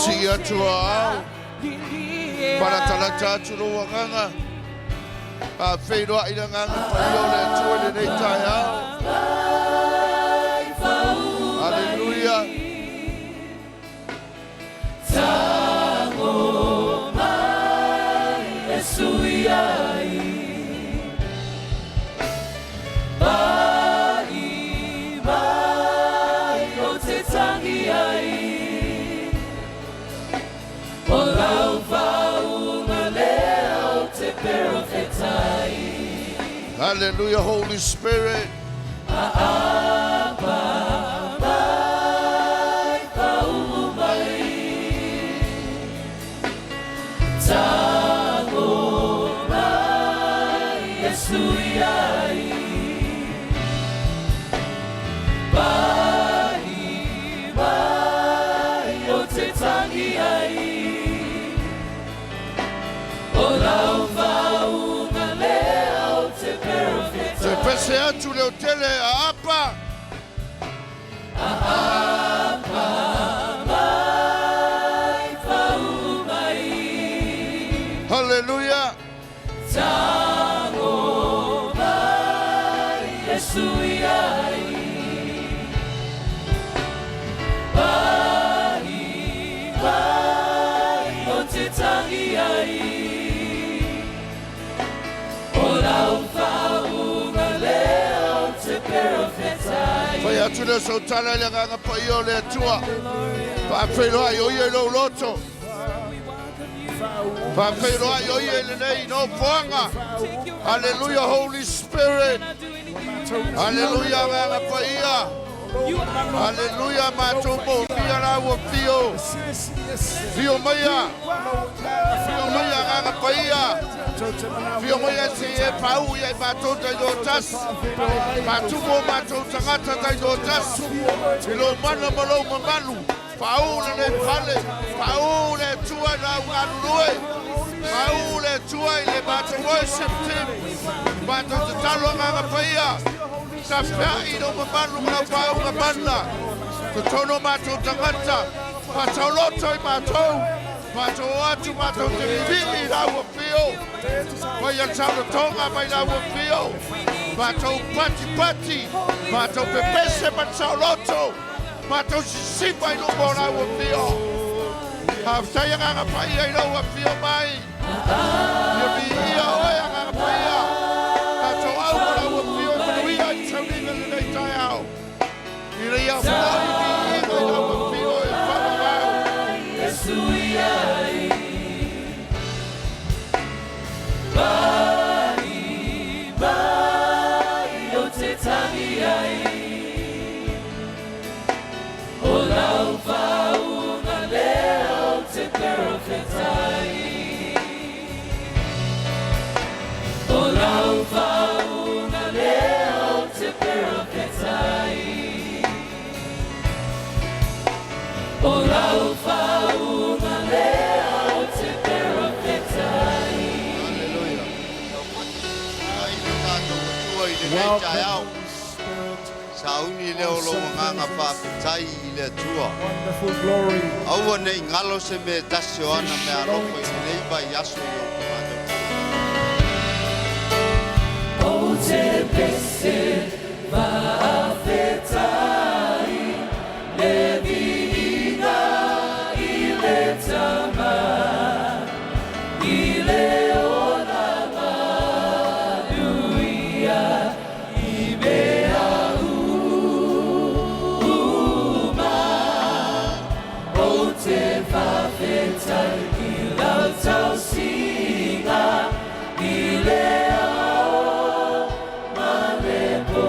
Sia tua para talata tulo wanganga a feiro ina nganga paiole tuole nei taia. Hallelujah. Tango mai esuiai Bai mai o te tangiai O lau vaunga lea o te perofetai. Hallelujah, Holy Spirit. Mai paumu mai Tango mai esuiai Bai mai o te tangiai O lau vaunga lea o te perofetai. Se pese atu leo tele a apa. Mai paumu mai Hallelujah. Tango mai esuiai Bai mai o te tangiai O lau vaunga lea o te perofetai. Pai atu leo sautana le nganga paiole atua. Pa feiro ai oie lo loto. Pa feiro ai oie le nei no poanga. Hallelujah, Holy Spirit. Hallelujah, nganga paia. Hallelujah, matumbo pia na wo pio. Pio maya. Pio maya nganga paia. Pio maya se e pau ia matota yo tas. Matumo matota ngata ta yo tas. Lo mana malo mamalu. Pau le fale. Pau le tua na ngalue. Pau le tua le matu worship team. Matota talo nganga paia. Sapai no mamalu na pau na banda. Tono matota ngata. Matoloto matou. Mato atu mato te vivi la wo fio. Vai a talo tonga mai la wo fio. Mato pati. Mato pese matoloto. Mato sisipa no bona wo fio. Hafta ya nga paia no wo fio mai. Yo bi ia o ya nga paia. Mato au bona wo fio ni ia tsauri na nei tai au. Ira ia foi bi no wo fio e pa mau. Esuiai Bai mai o te tangiai O lau vaunga lea o te perofetai O lau vaunga lea o te perofetai O lau vaunga lea o te perofetai. Welcome, Sauni leo lo nganga pa tai le tua. Wonderful glory. Au nei ngalo se me tasio ana me alo ko nei ba yaso yo O te pese whawhetai le viina I le tama I le ona manuia I mea uma O te whawhetai I lau tau singa I le ao malepo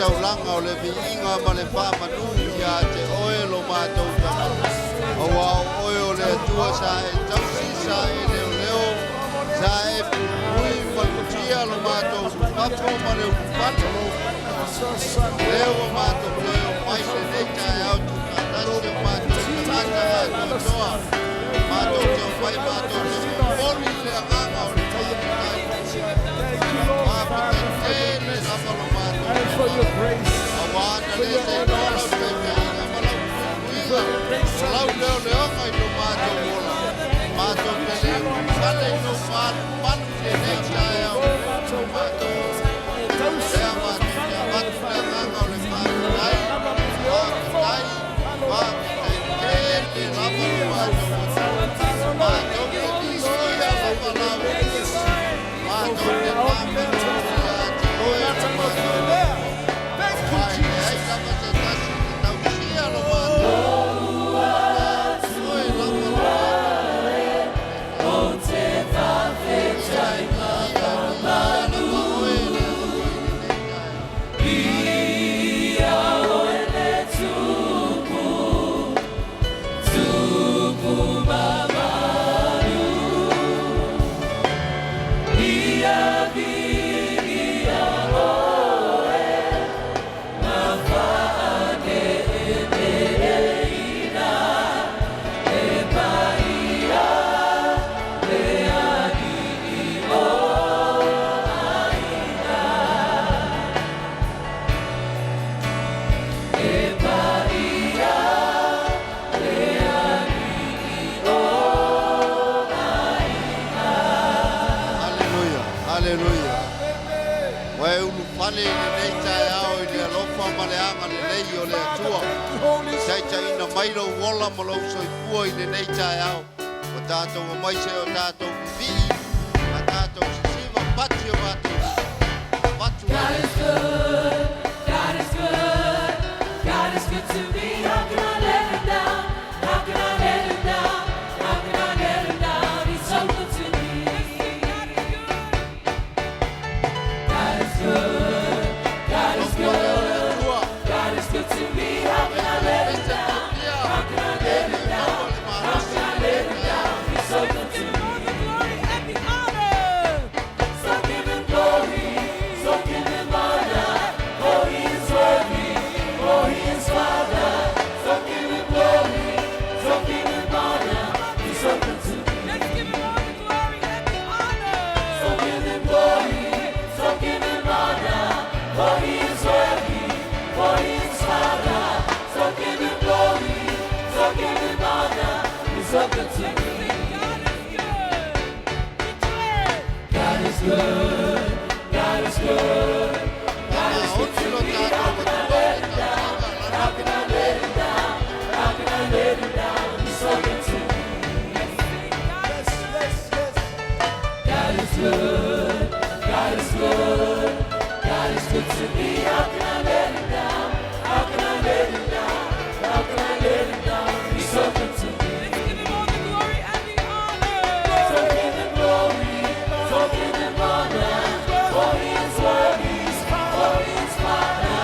mātou langa o le inga ma le whamanuia te oelo mātou tama. Awa o oe o le atua sa e tausi sa e leo leo. Sa e pui malutia lo mātou papo ma leo pato. Leo o mātou leo mai le neita e au tu katasi o mātou kanata a toa. Mātou te o pai mātou te moni le anganga o le Papali'itele lafalo mātou. For your grace, Awana le te nola te peina malau kuinga. Lau leo leonga i no mātou ola. Mātou te leo kale i no manu le neita e au. Mātou lea mātou te matu le anganga o le Papali'itele. Papali'itele lafalo mātou. Mātou te tisia lafalau. Mātou te pāmenu ia te oe la mātou. Ai, ai, tama te tasi te tausia lo mātou. Oe lafalau. Oute whawhetai manumalo. Ia oe le tupu mamalu. Ia vigia oe na whaane'ene'eina e Paia le ani i o aina. E Paia le ani i o aina. Halleluia, halleluia. Wae ulu pale i le neita e au i le alofa ma le anga le lei o le atua. Taita ina mailo wola ma lau soifua i le neita e au. O tātou o maise o tātou vivi. A tātou sisiva pati o mātou. Patu God is good. God is good. God is good to me. How can I let him down? How can I let him down? How can I let him down? He's so good to me. God is good. God is good. God is good to me. How can I let him down? How can I let him down? How can I let him down? He's so good to me. So give him glory. So give him honor. For he is worthy. For he is Father. So give him glory. So give him honor. He's so good to me. So give him glory. So give him honor. For he is worthy. For he is Father. So give him glory. So give him honor. He's so good to me. God is good. God is good. God is good to me. How can I let him down? How can I let him down? How can I let him down? He's so good to me. God is good. God is good. God is good to me. How can I let him down? How can I let him down? How can I let him down? He's so good to me. So give him glory. So give him honor. For he is worthy. For he is Father.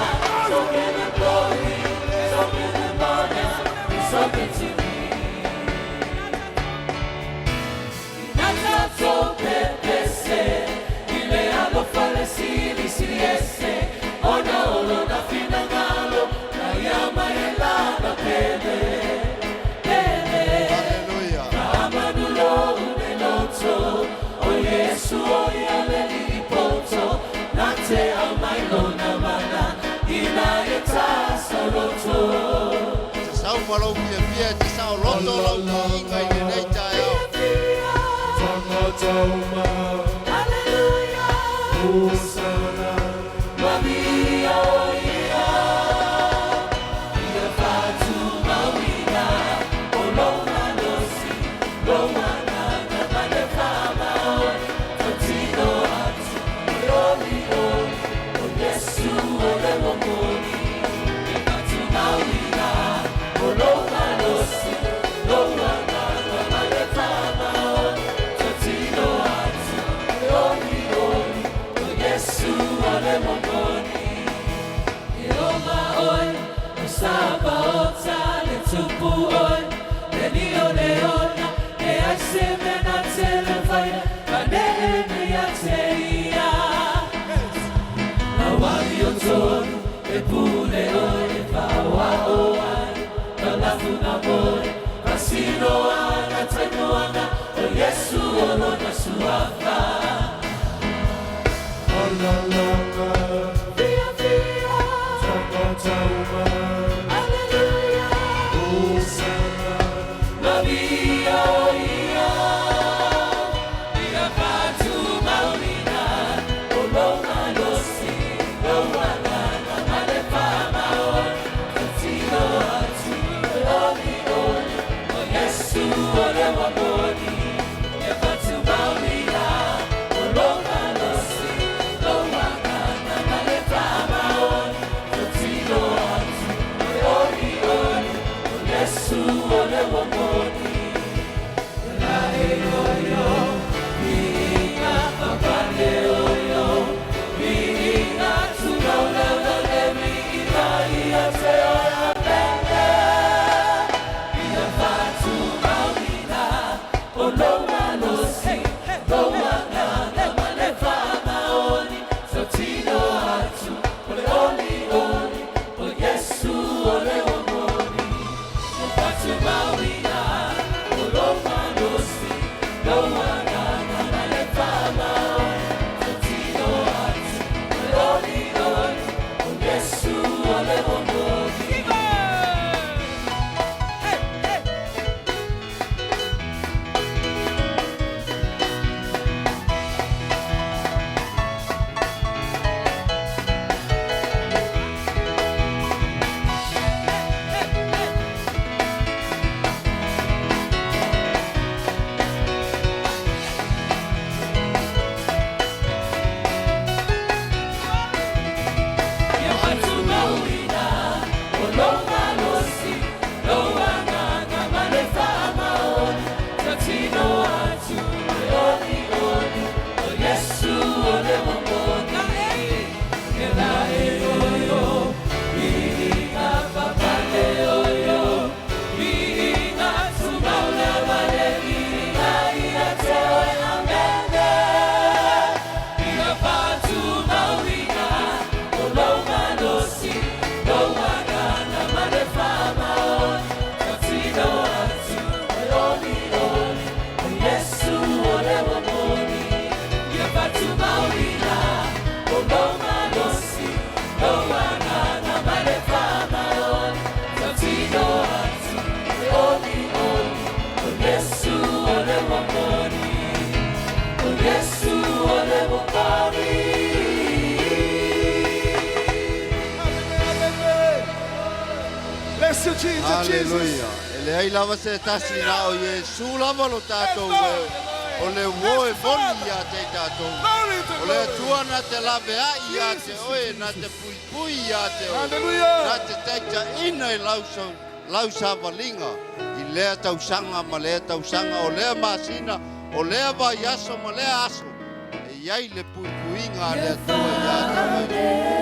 So give him glory. So give him honor. He's so good to me. Untitled Chapter, pese, ile alo falesili siliese, ona olo na finangalo, na yama elana pele, pele. Halleluia. Amanulo uneloto, o Iesu o yaleli ipoto, nate amailo na mana, ina etasa loto. Te sau malau pia pia, te sau loto lau inga i le neita e au. Hallelujah. Maria, ia. Ia fatu mawina, o Lauma nosi, Lauma na mane fama, tantino atu, oli, o Iesu o le moni. Ia fatu mawina, o Lauma nosi, Lauma na mane fama, tantino atu, oli, o Iesu Tinoanga, tinoanga, o Iesu olona suafa. Olalanga, Via, via, Tauma, Halleluiah, Hosanna, Maria, ia, ia patu maurina, olona losi, loana, malepa maon, tino atu, oli, oli, o Iesu ole wamoni, ia patu maurina, olona losi, loana, malepa maon, tino atu, oli, oli, o Iesu ole wamoni. Bless you, Jesus, Jesus. Halleluia. Ele ai lava se tasi na o Iesu lava lo tātou e. O le woe boni ia te tātou. O le tuana te lave ai ia te oe na te pui pui ia te oe. Hallelujah. Na te teita ina i lausa valinga. I lea tausanga ma lea tausanga o lea masina. O lea va yaso ma lea aso. E iai le pui puinga lea tua ia te oe.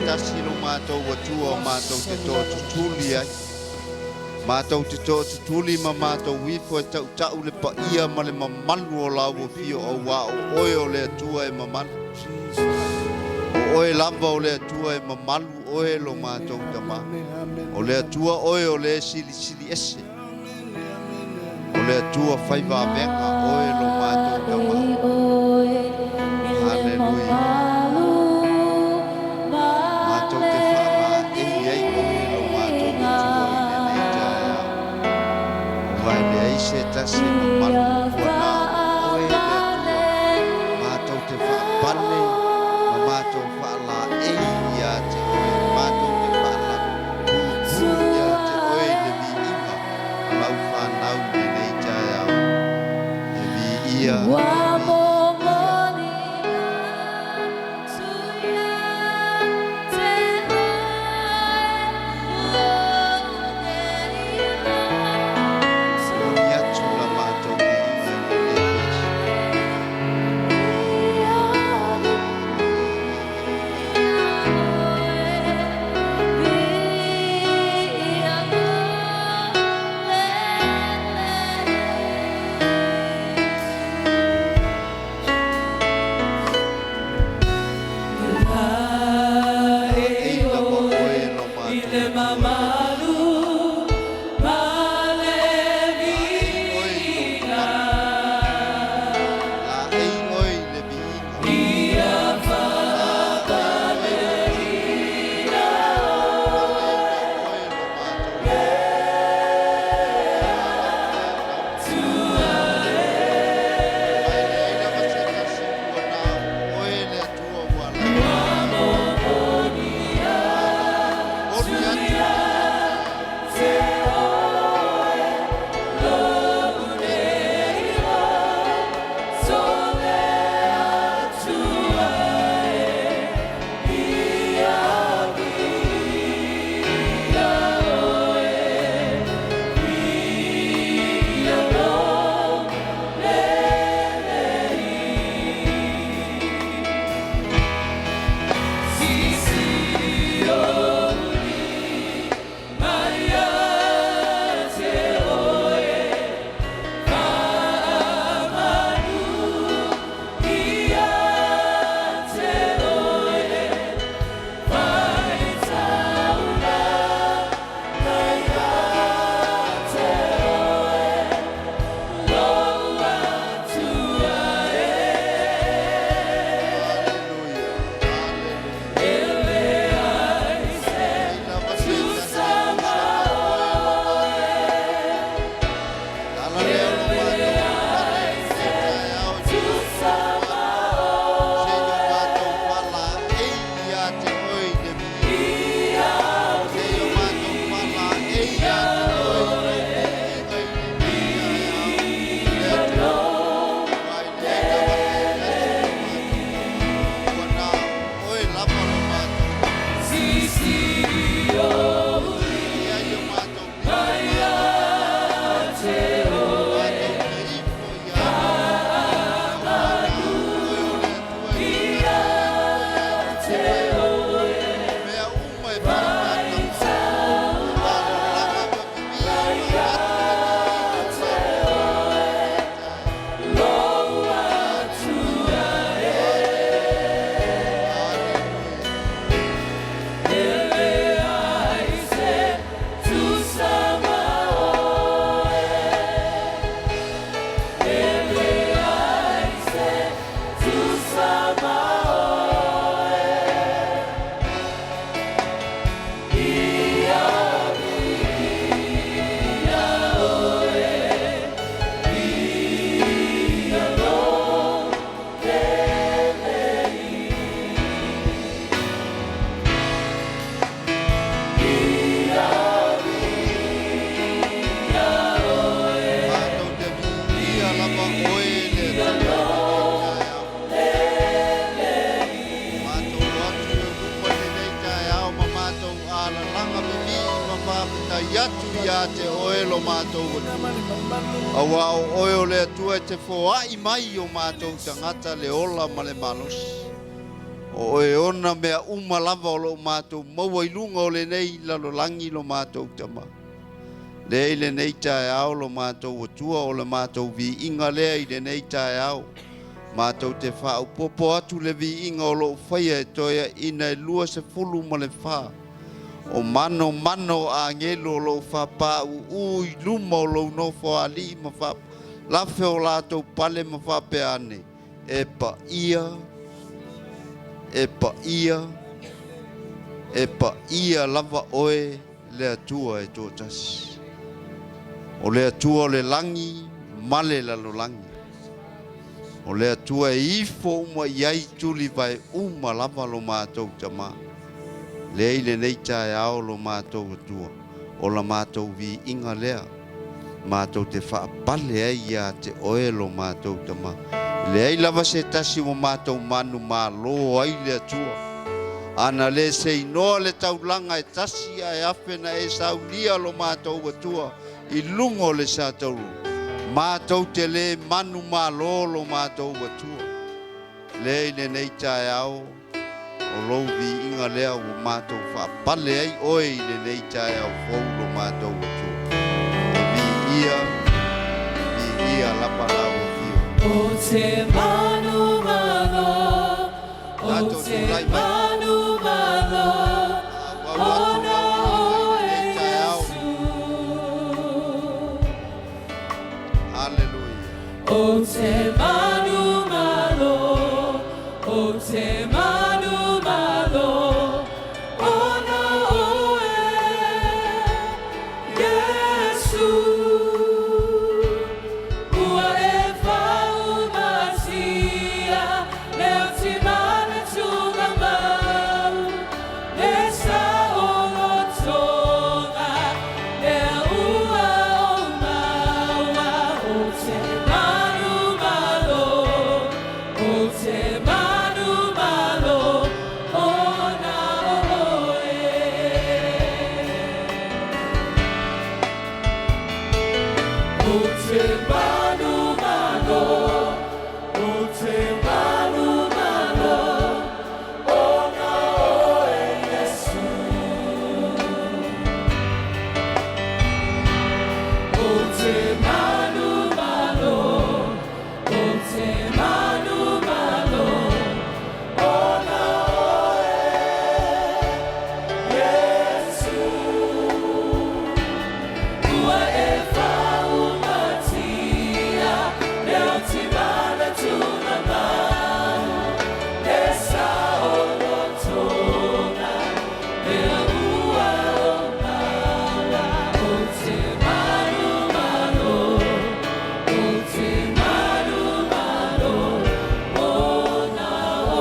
tasi lo mātou watua o mātou te tō tutuli ai. Mātou te tō tutuli ma mātou wifo e tau tau le paia ma le mamalu o lau o fio o wā o oe o le atua e mamalu. O oe lava o le atua e mamalu oe lo mātou tama. O le atua oe o le sili sili ese. O le atua whaiva venga oe lo mātou tama. Halleluia. Mātou te whama e iei oe lo mātou atua i le nei tae au. O vai le eise tase mamalu ua nā oe le atua. Mātou te whapane ma mātou whala e ia te oe. Mātou te whala pūpū ia te oe le mi ima. Lau whanau le nei tae au. Le mi ia. ia te oelo mātou awa o oeo le atua te foai mai o mātou tangata le ola ma le malos O e ona mea lava o lo mātou maua ilunga o le nei lalo langi lo mātou tama. Le le nei tae ao lo mātou atua o le mātou vi inga lea i le nei tae ao. Mātou te whao popo atu le vi inga o lo whaia e toia ina e lua se fulu ma le wha. O mano a ngelo lo wha pa ui luma o lo no wha ali ma wha. Lafe o lātou pale ma wha pe ane. E pa ia lava oe le atua e tō tasi. O le atua o le langi, male lalo langi. O le atua e ifo uma iai tuli vai uma lava lo mātou tama. Le eile nei tae ao lo mātou atua. O la mātou vi inga lea. Mātou te whaapale ai ia te oe lo mātou tama. Le ei lava se tasi o mātou manumalo ai le atua. Ana le se inoa le taulanga e tasi a e awhena e saulia lo mātou atua. I lungo le sa tauru. Mātou te le manumalo lo mātou atua. Le ne nei tae ao. O louvi inga lea o mātou whaapale ai oe i le nei tae ao fau lo mātou atua. Vi ia lapala o fio. O te manumalo, o te manumalo, ona o Iesu. Halleluiah. O te manumalo, o te manumalo, ona o Iesu. Ua e whau masia, leo te mana tunga mau, le sa o lotonga, lea ua o maua, o te manumalo, o te manumalo, ona o O te manumalo, o te manumalo, ona o Iesu. O te manumalo, o te manumalo, ona o Iesu. Ua e whau matia, leo te mana tuna mau, le sa o lotonga, lea ua o maua, o te manumalo, o te manumalo, ona o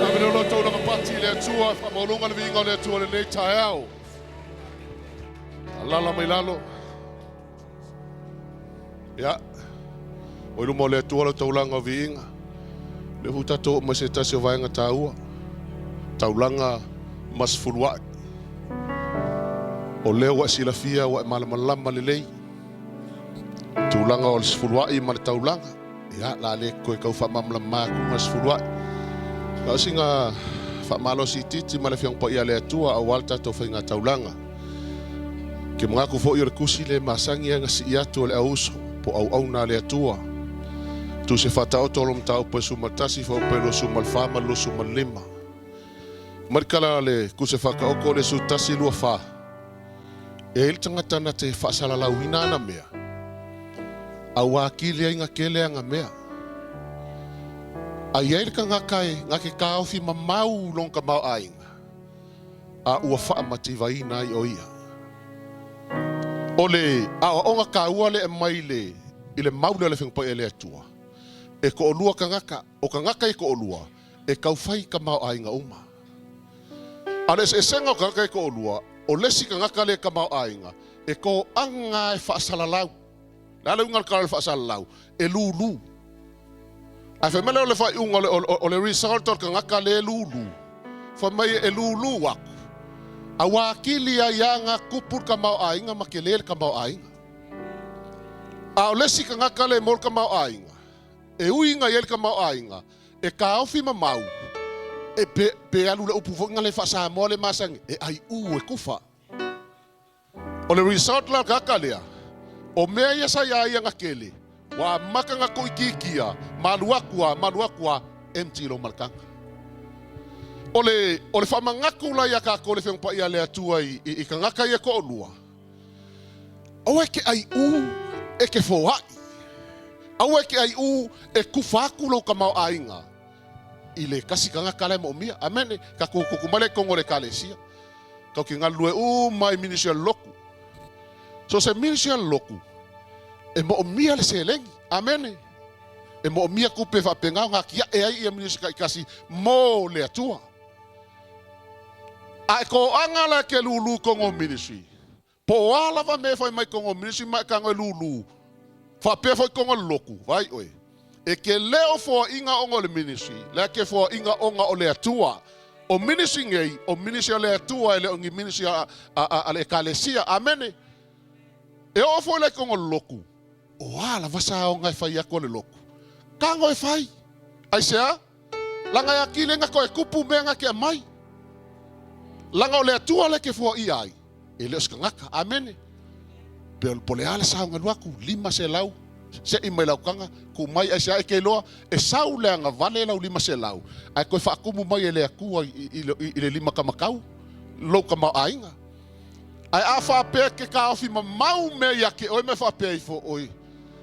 Ka mene loto na Ropati le atua, whamaulunga le vinga le atua le nei tae ao. Alala mai lalo. Ia. O ilumo le atua le taulanga vinga. Le hutato ma se tasi o vaenga taua. Taulanga mas fulwai. O leo wa silafia wa malamalama le lei. Taulanga o le fulwai ma le taulanga. Ia la le koe kau whamamla māku mas fulwai. Ka singa whamalo si titi ma le fiang pa ia le atua a walta to whainga taulanga. Ke mga ku fo i kusi le masangi anga si iatu le auso po au na le atua. Tu se whatao tolom tau pe sumatasi fo pe lo sumalfama lo sumalima. Markala le ku se whakaoko le su tasi lua wha. E il tangatana te whasalalau hina na mea. A wakile inga kele anga mea. A iair ka ngake kaofi mamau long ka mau ainga. A ua wha mativai nai o ia. Ole, a onga ka ua le e mai le, i le maule le whengpa e le atua. E ko olua ka ngaka e ko olua, e kau whai ka mau ainga uma. Ale e senga ka ngaka e ko olua, o lesi ka ngaka le ka mau ainga, e ko anga e whaasalalau. Lale unga ka le whaasalalau, e lulu. A whamele o le whai unga o le result ka ngaka le lulu. Whamai e lulu waku. A wakili a ianga kupur ka mau ainga ma ke lele ka mau ainga. A o lesi ka ngaka le mol ka mau ainga. E uinga yel ka mau ainga. E ka aufi ma mau. E pe alu le upu fonga le fasa mo le masang e ai u e kufa. O le resort la kakalea. O mea ia sa ia nga kele. Wa maka nga ko ikikia maluakua empty lo malkanga. O le whamangaku la ia ka ko le whengpa ia le atua i ka ngaka ia ko olua. Au eke ai u e ke foai. Au eke ai u e kufaku lo ka mau ainga. I le kasi ka ngaka le mo mia. Amene ka kukumale kongo le kalesia. Kau ki ngalue mai ministerial loku. So se ministerial loku. E mo mia le selengi. Amene. E mo mia kupe whapengau ngā kia e ai ia ministerial ikasi mo le atua. Ai ko angala ke lulu kongo ministry. Po ala va me foi mai kongo ministry mai kango lulu. Fa pe foi kongo loku, vai oi. E ke leo fo inga ongo le ministry, le ke fo inga onga o le atua. O ministry ngei, o ministry le atua le ongi ministry a le kalesia, amene. E o fo le kongo loku. O ala va sa onga fai ako le loku. Kango e fai. Ai sea? Langa ya kile nga ko e kupu me nga ke mai. Langa o le atua le ke fo i ai. E le skangaka, amene. Po le ala sa onga luaku, 5 se lau. Se i mai lau kanga, ku mai ai sea e ke loa, e sau le anga vale lau 5 se lau. Ai koe whaakumu mai e le akua i le 5 kamakau. Lau ka mau ainga. Ai a whaapea ke ka ofi ma mau me ia ke oi me whaapea i fo oi.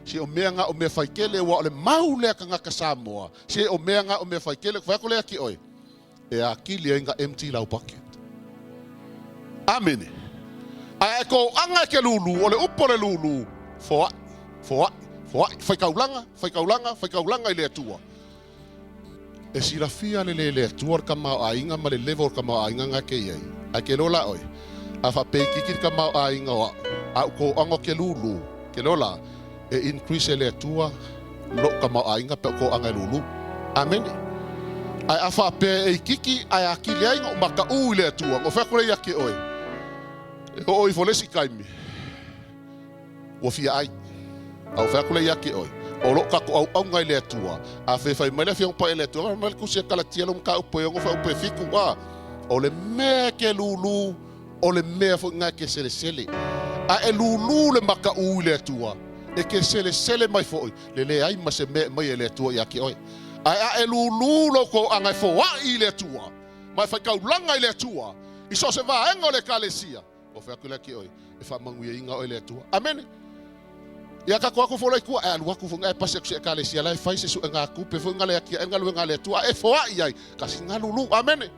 Si o mea nga o me whaikele wa o le mau lea ka ngaka Samoa. Si o mea nga o me whaikele, whaako lea ki oi. E a ki lea inga empty lau bucket. Amene. Ai ko anga ke lulu, o le upo le lulu. Foa, whaikaulanga i le atua. E si rafia le atua ka mau ainga ma le level ka mau ainga nga ke iei. Ai ke lola oi. A whapei kikir ka mau ainga wa. A ko anga ke lulu. Ke lola. E increase le atua. Lo ka mau ainga pe ko anga lulu. Amene. Ai a whapei e kiki ai a ki le ainga o maka ui le atua. O whakore ia ke oi. O oi folesi kaimi. O fia ai. Au whakule yake oi. O lo kako au ngai le atua. A whewhai mai le whiong pa e le atua. Mai kusia kala tielo mka upo e ongo wha upo e whiku wa. O le mea ke lulu. O le mea fo ngai ke sele sele. A e lulu le maka ui le atua. E ke sele sele mai fo oi. Le ai ma se mea mai e le atua yake oi. A e lulu lo ko angai fo wa i le atua. Mai whaikau langa i le atua. I so se va engo le kalesia. O whakule ki oi. E whamanguia inga oi le atua. Amene. Ia ka ko fo lai ku e alu ku funga e pase ku se kalesia lai fai se su nga ku pe funga le ki nga lu nga le tua e fo ai ai ka singa lulu amene.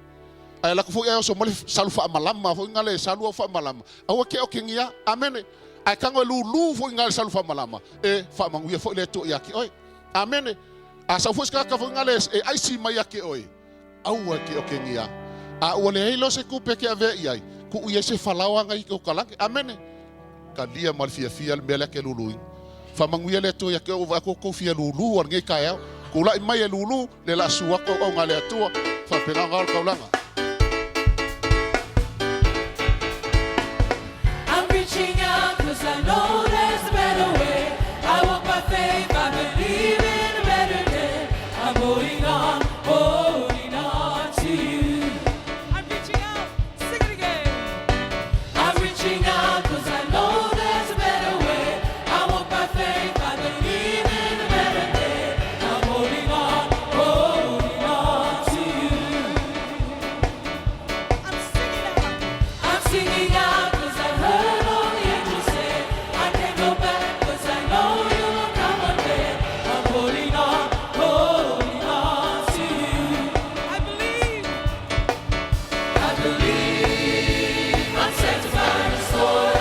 Ai la ku fo e so mole salu fa malama fo nga le salu fa malama. Au ke o kingia amene. Ai ka ngo lulu fo nga le salu fa malama. E fa manguia fo le tu ya ki oi. Amene. A sa fo ska ka fo nga le e ai si mai ya ki oi. Au ke o kingia. A o le hilo se ku pe ke ave ai. Ku ia se falawa nga i ko kalange amene. Ka lia mal fia le mele ke lulu. Whamanguia le to ya ke o vako ko fia lulu or ngai kai au. Ko la mai lulu le la sua ko o ngale atua. Fa pena ngal kaulanga. I'm reaching out 'cause I know there's a better way. I walk by faith, I believe in a better day. I'm holding on to you. I'm reaching out, sing it again. I'm reaching out 'cause I know there's a better way. I walk by faith, I believe in a better day. I'm holding on to you. I'm singing out 'cause I heard all the angels say, I can't go back 'cause I know you will come one day. I'm holding on to you. I believe I'm sanctified, restored,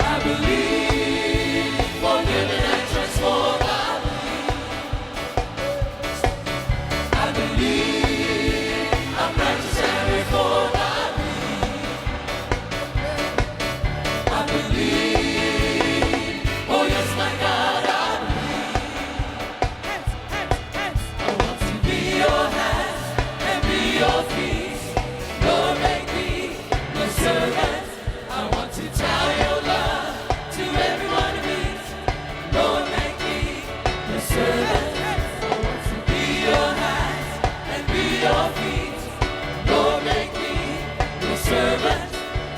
I believe forgiven and transformed, I believe I'm righteous and reformed, I believe, oh yes my God, I believe. I want to be your hands and be your feet. Lord, make me your servant. I want to tell your love to everyone who meets. Lord, make me your servant. I want to be your feet. Lord, make me your servant.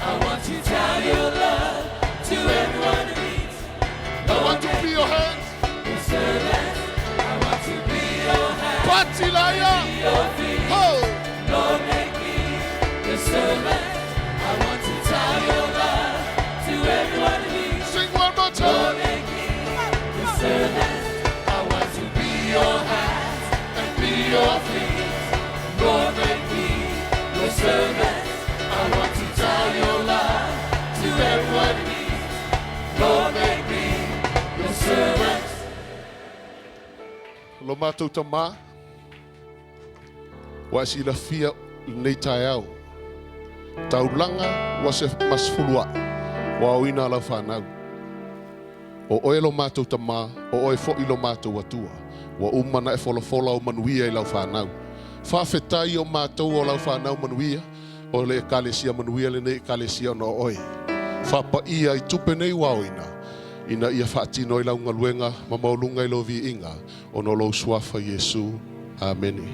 I want to tell your love to everyone who meets. I want to be your hands. Your servant. I want to be your hands. Papali'itele. Your feet. Oh. Lord, make me your servant. I want to tell your love to everyone who meets. Sing one more Lord, time. make me your servant. I want to be your hands and be your feet. Lord, make me your servant. I want to tell your love to everyone who needs. Lord, make me your servant. Lo mātou tamā. Wa si la fia nei tai au. Taulanga wa se masfulua. Wa oina la whanau. O oe lo mātou tamā, o oe fo ilo mātou atua. Wa umana e folofola o manuia i lau whanau. Whawhetai o mātou o lau whanau manuia. O le ekalesia manuia le nei ekalesia no oe. Whapaia i tupe nei waoina. Ina ia whaatino i lau ngaluenga, mamaulunga i lo vi inga. O no lo suafa Iesu. Amen.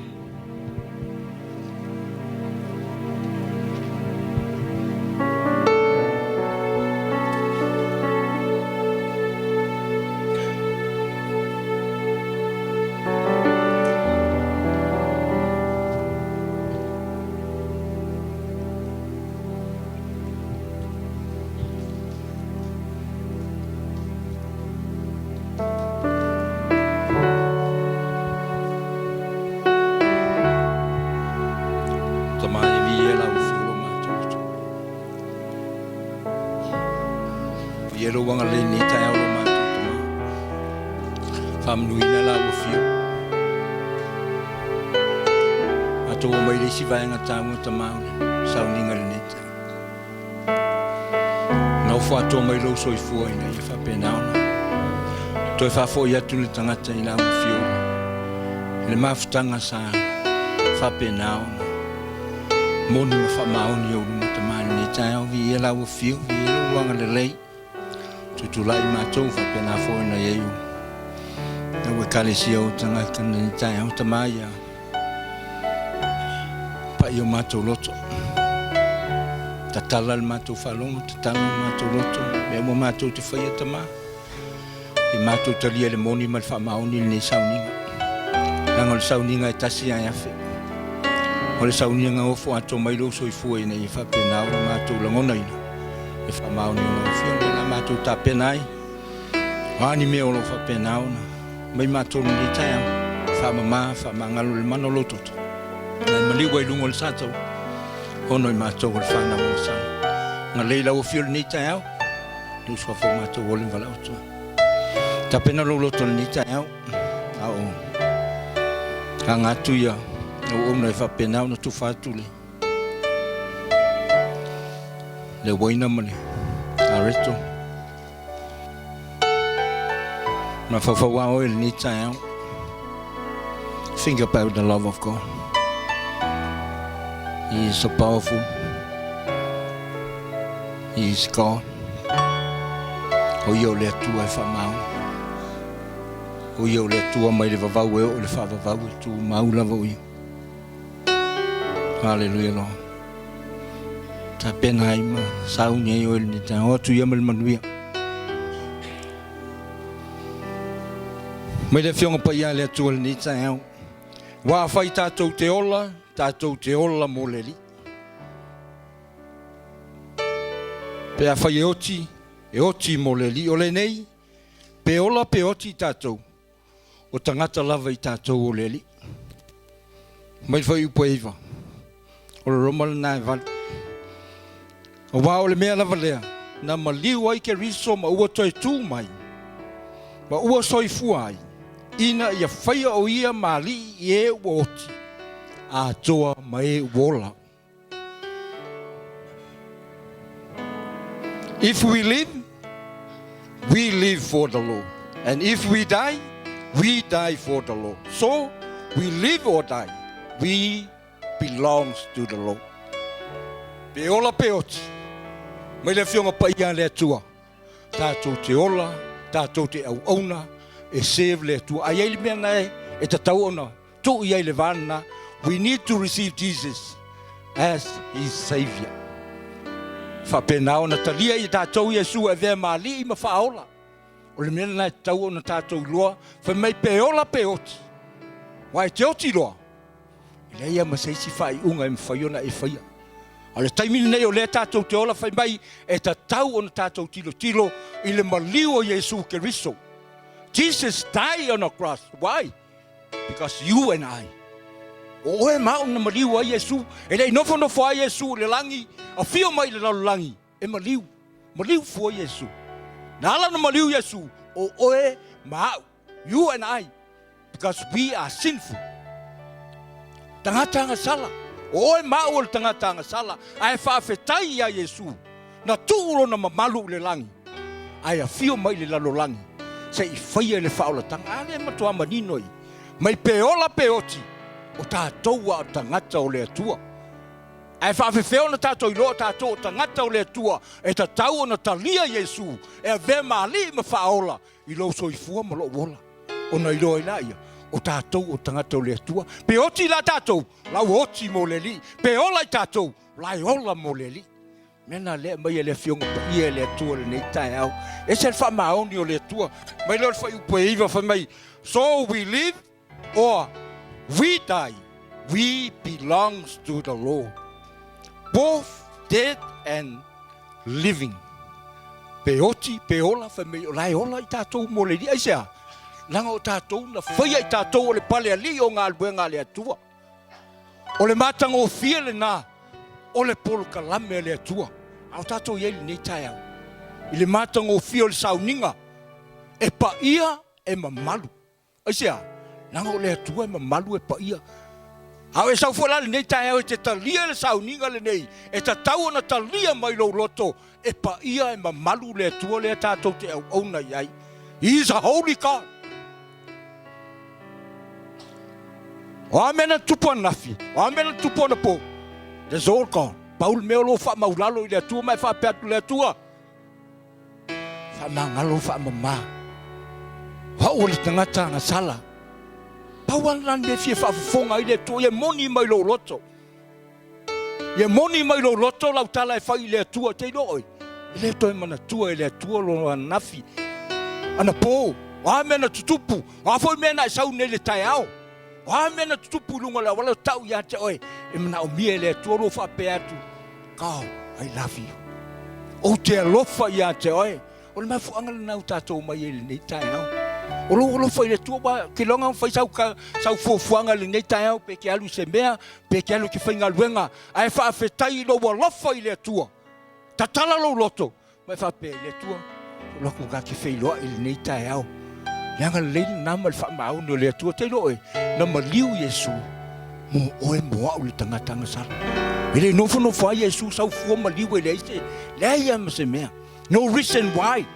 Yelo wanga le ni tai au lo mātou tama. Whamnuina la ua whio. Ato o mai le si vaenga tāunga tamaune. Sauninga le neta. Nau whātua mai lo soi fua ina i whapenauna. Toi whafo i atu le tangata i la ua whio. Le mawhutanga sa whapenauna. Moni ma whamaoni o luma tamane ni tai au vi e la ua whio. Vi e lo wanga le lei. Tutulai mātou whapena fōi na ieu. Na ua kalesia o tangata ni tai au tamaia. Pa i o mātou loto. Tatala le mātou whalonga, tatala le mātou loto. Mea mo mātou te whaia tama. I mātou talia le moni ma le whamaoni le sauninga. Nanga le sauninga e tasi ai afe. O le sauninga ofo ato mai lo soi fua ina i whapena o mātou langona ina. E whamaoni o whio na mātou tā penai. Wāni mea o lo whapena ona. Mai mātou ni tai au. Whamamā, whamangalo le mana lototo. Nai maliwa i lungo le sātou. Hono i mātou o le whana o sa. Ngā leila o whio ni tai au. Nus whafo mātou o le walauto. Tā pena lo loto ni tai au. Ao. Ka ngātu ia. O omna i whapena ona tu whātule. Le waina mane, areto. Ma whawhawa oe le ni tai au. Think about the love of God. He is so powerful. He is God. O iau le atua e whamau. O iau le atua mai le vavau e o le whavavau e tu maulava ui. Halleluiah, Lord. Ta pena ima saunia i oel ni ta otu ia mal manuia. Mai le fionga pa ia le atua ni ta au. Wa fai tātou te ola mo le li. Pe a fai e oti mo le li o le nei. Pe ola pe oti tātou. O tangata lava i tātou o le li. Mai fai upo eiva. O le roma le nai vali. O wao le mea lava lea, na maliu ai ke riso ma ua toi tū mai. Ma ua soi fuai, ina ia whaia o ia mali i e oti, a toa ma e wola. If we live for the Lord. And if we die for the Lord. So, we live or die, we belongs to the Lord. Pe ola pe oti. Mai le fionga pa ia le atua. Tātou te ola, tātou te au auna, e save le atua. Ai le mea nei, e ta tau ona. Tu i ai le vana, We need to receive Jesus as his Savior. Whapenao na talia I tātou Iesu e vea mali I mawhaola. O le mena nai tau o na tātou loa, whamai peola peoti. Wai te oti loa. I leia maseisi whai unga I mwhaiona e whaia. A le taimini nei o le tātou te ola whaimai e ta tau o na tātou tilo tilo I le maliu o Iesu Keriso. Jesus died on a cross. Why? Because you and I. O e mao na maliu a Iesu. E rei nofo nofo a Iesu le langi. A fio mai le lau langi. E maliu. Maliu fua Iesu. Na ala na maliu Iesu. O oe mao. You and I. Because we are sinful. Tangata sala. O e mao le tangata sala. Ai whaafetai a Iesu. Na tuuro na mamalu le langi. Ai a fio mai le lau langi. Se I whaia le whaola tanga. Ale matua maninoi. Mai peola peoti. O tātou a tangata o le atua. Ai whaafefeo na tātou I loa tātou o tangata o le atua. E ta tau o na talia Iesu. E a ve maali ma whaola. I lo soifua ma lo wola. O na I loa I laia. O tātou o tangata o le atua. Peoti la tātou. Lau oti mo le li. Peola I tātou. Lai ola mo le li. Mena le mai le fionga pa ia le atua le nei tai au. E se wha maoni o le atua. Mai lo wha upo iwa wha mai. So we live or we die. We belongs to the Lord. Both dead and living. Peoti, peola, wha mai lai ola I tātou mo le li. Aisea, langa o tātou na whaia I tātou o le pale ali o ngā albuenga le atua. O le matanga o fia le nā. O le polo kalame le atua. Au tātou ieli nei tai au. I le matanga o fia o le sauninga. E paia e mamalu. Aisea, langa o le atua e mamalu e paia. Au e sau fualale nei tai au e te talia le sauninga le nei. E ta tau na talia mai lo loto. E paia e mamalu le atua le tātou te au auna iai. He is a holy God. O amena tupu anafi. O amena tupu anapo. There's all gone. Paul meolo wha maulalo I le atua mai wha peatu le atua. Wha mangalo wha mama. Wha o le tangata nga sala. Pauan lan le fie wha fonga I le atua. Ye moni mai lo loto. Ye moni mai lo loto lau tala e whai le atua. Te loi. Le atua e mana tua e le atua lo anafi. Ana po. Wa mena tutupu. Wa foi mena e sau ne le tai au. Wa mena tutupu lunga la wala tau ya te oi. E mana o mie le tuoro fa peatu. God, I love you. O te alofa ya te oi. O le mafu angala na utatou mai ele nei tai au. O lo fa le tua ki longa fa sau fofuanga le nei tai au pe ki alu se mea, pe ki alu ki fainga luenga. Ai fa fetai lo lofa ile tua. Tatala lo loto. Mai fa pe le tua. Lo ku ga ki fei lo ile nei tai au. Yanga le na mal fa mau no le tua te lo e. Na maliu Iesu. Mo oe mo au le tangata sala. Ele no fono fa Iesu sau fu maliu ele iste. Le ia se mea. No reason why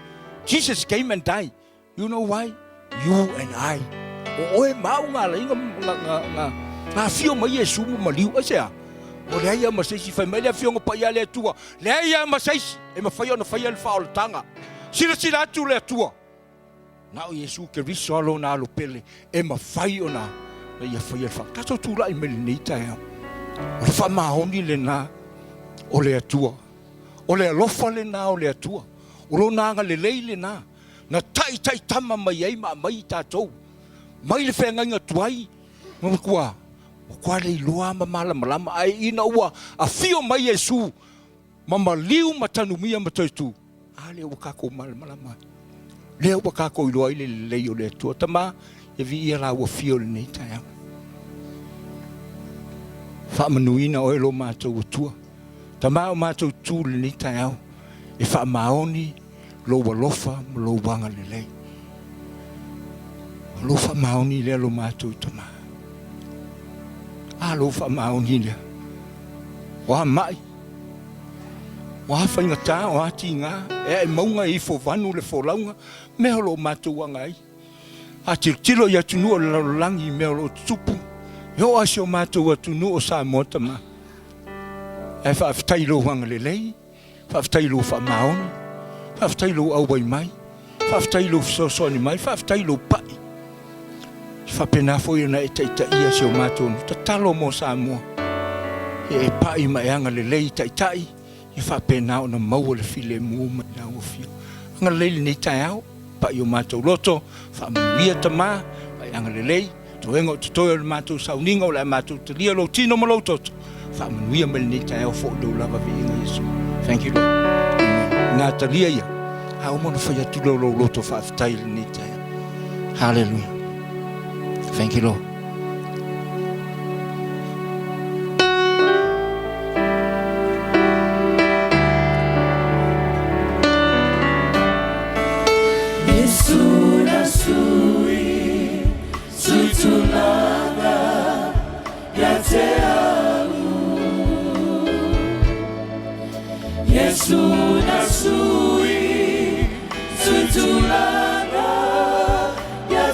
Jesus came and died. You know why? You and I. Oe mau nga la nga fio ma Iesu mo maliu asea. O le ia ma se si fa mai le fio pa ia le tua. Le ia ma se e ma fa yo no fa ia le fa o tanga. Sila tu le tua. Na o Iesu ke risolo na lo pele e ma fai ona ia fai fa tato tu la I melinita ya o le fa mahoni le na o le atua o le alofa le na o le atua o lo nanga le leile na tai tama mai ai ma mai tato mai le fenga nga tuai mo kwa le loa ma malama ai ina ua a fio mai Iesu mama Leauma tanumia mataitu ale o kako malama le o kako I le o le tua tama e vi ia la o fio le nei tai fa manuina o lo matou tua tama o matou tu le nei tai au e fa maoni lo walofa lo wanga le lei lo fa maoni le lo matou tama a lo fa maoni le wa mai wa fa ngata wa tinga e maunga I fo vanu le fo launga me lo matou anga ai a tilo ya tunu lo langi me lo tupu yo asio matou tunu o Samoan tama e fa ftailo wanga le lei fa ftailo fa maoni fa ftailo au bai mai fa ftailo so ni mai fa ftailo pai Whapena fo na e taita ia se o mātonu. Ta talo mo Samoa. E pai mai anga le lei taitai. E whapena o na maua le file mua mai na o fio. Anga leili nei tai au. Pa i o mātou loto. Whamanuia ta mā. Pai anga le lei. To engo te toi o le mātou sauninga o le mātou te lia lo tino mo lo toto. Whamanuia mai nei tai au fo o lava vi inga Iesu. Thank you, Lord. Ngā talia ia. Hau mona whai atu lo loto whaafitai le nei tai au. Hallelujah. Thank you, Lord. Iesu na sui, sui tulanga, ya te au. Iesu na sui, sui tulanga, ya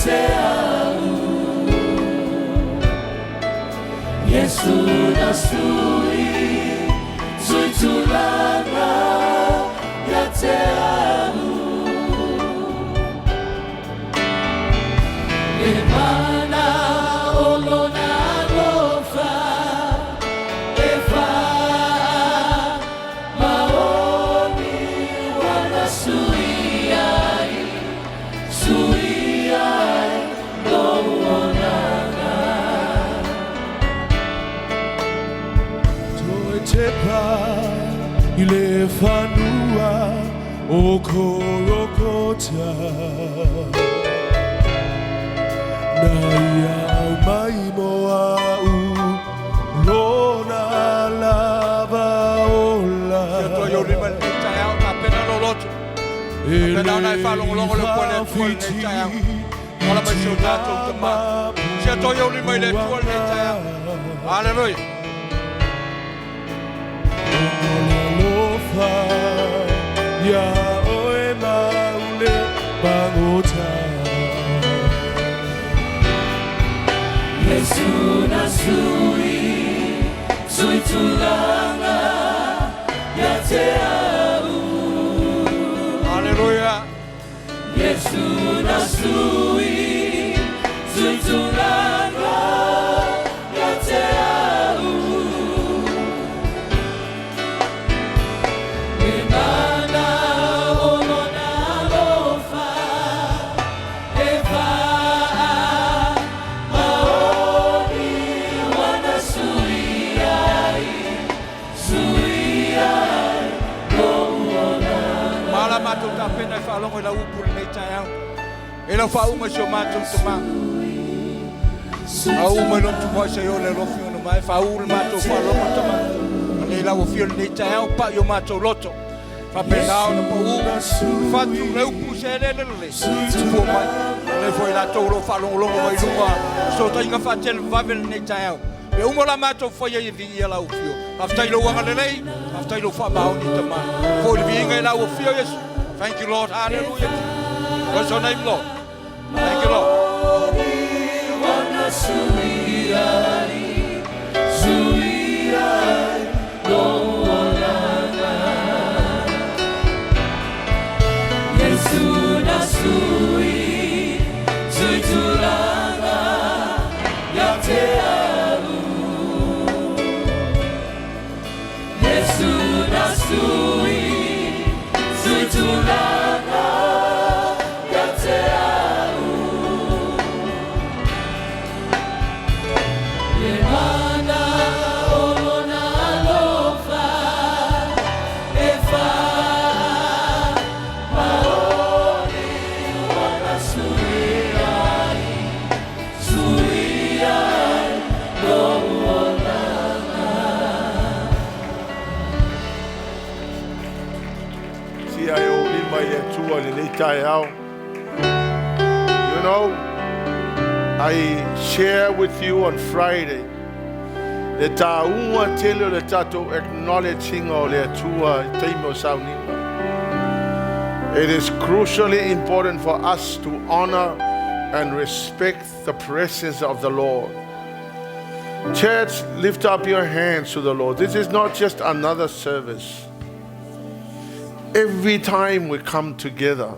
te au. Iesu na sui, sui tulanga, ya te au. E mana olo na lofa, e fa maoni wana sui ai, lo onanga. Ile fanua o korokota na ia au mai moa u lona lava ola Yo yo lima le tai au na pena lo loto. Pena na fa lo lo le puele tai au. Ola mai so tato te ma. Se to yo lima le puele tai au. Hallelujah. Ya oe maule bangota Iesu na sui, sui tulanga, ya te au. Hallelujah. Iesu na sui, sui tulanga, ya te au. Ta pena fa longo la upu nei tai au. E lo fa uma so matou te ma. Au ma no tu mo se yo le lo fio no mai fa u matou fa longo te ma. Le la o fio nei tai au pa yo matou loto. Fa pena no po u. Fa tu le upu se le le. Fo mai. Le foi la to lo fa longo mai lunga. So ta inga fa tel va vel nei tai au. E umo la matou foi e vi la u fio. After lo wanga le lei. After lo fa ba ni te ma. Fo le vi inga la u fio Iesu. Thank you, Lord. Hallelujah. What's your name, Lord? Thank you, Lord. know, I share with you on Friday le Untitled le tato acknowledging o le tua teimo sauninga. It is crucially important for us to honor and respect the presence of the Lord. Church, lift up your hands to the Lord. This is not just another service. Every time we come together,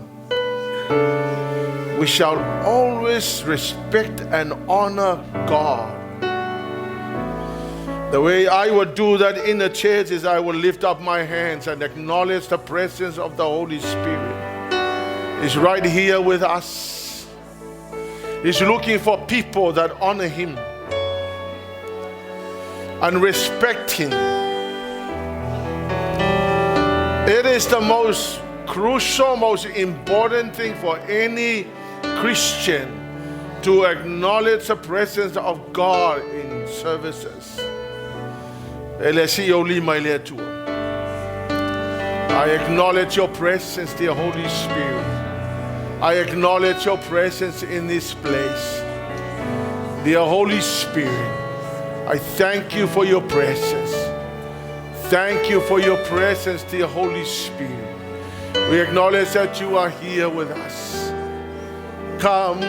we shall always respect and honor God. The way I would do that in the church is I will lift up my hands and acknowledge the presence of the Holy Spirit. He's right here with us. He's looking for people that honor Him and respect Him. It is the most crucial, most important thing for any Christian to acknowledge the presence of God in services. I acknowledge your presence, dear Holy Spirit. I acknowledge your presence in this place. Dear Holy Spirit, I thank you for your presence. Thank you for your presence, dear Holy Spirit. We acknowledge that you are here with us. Come,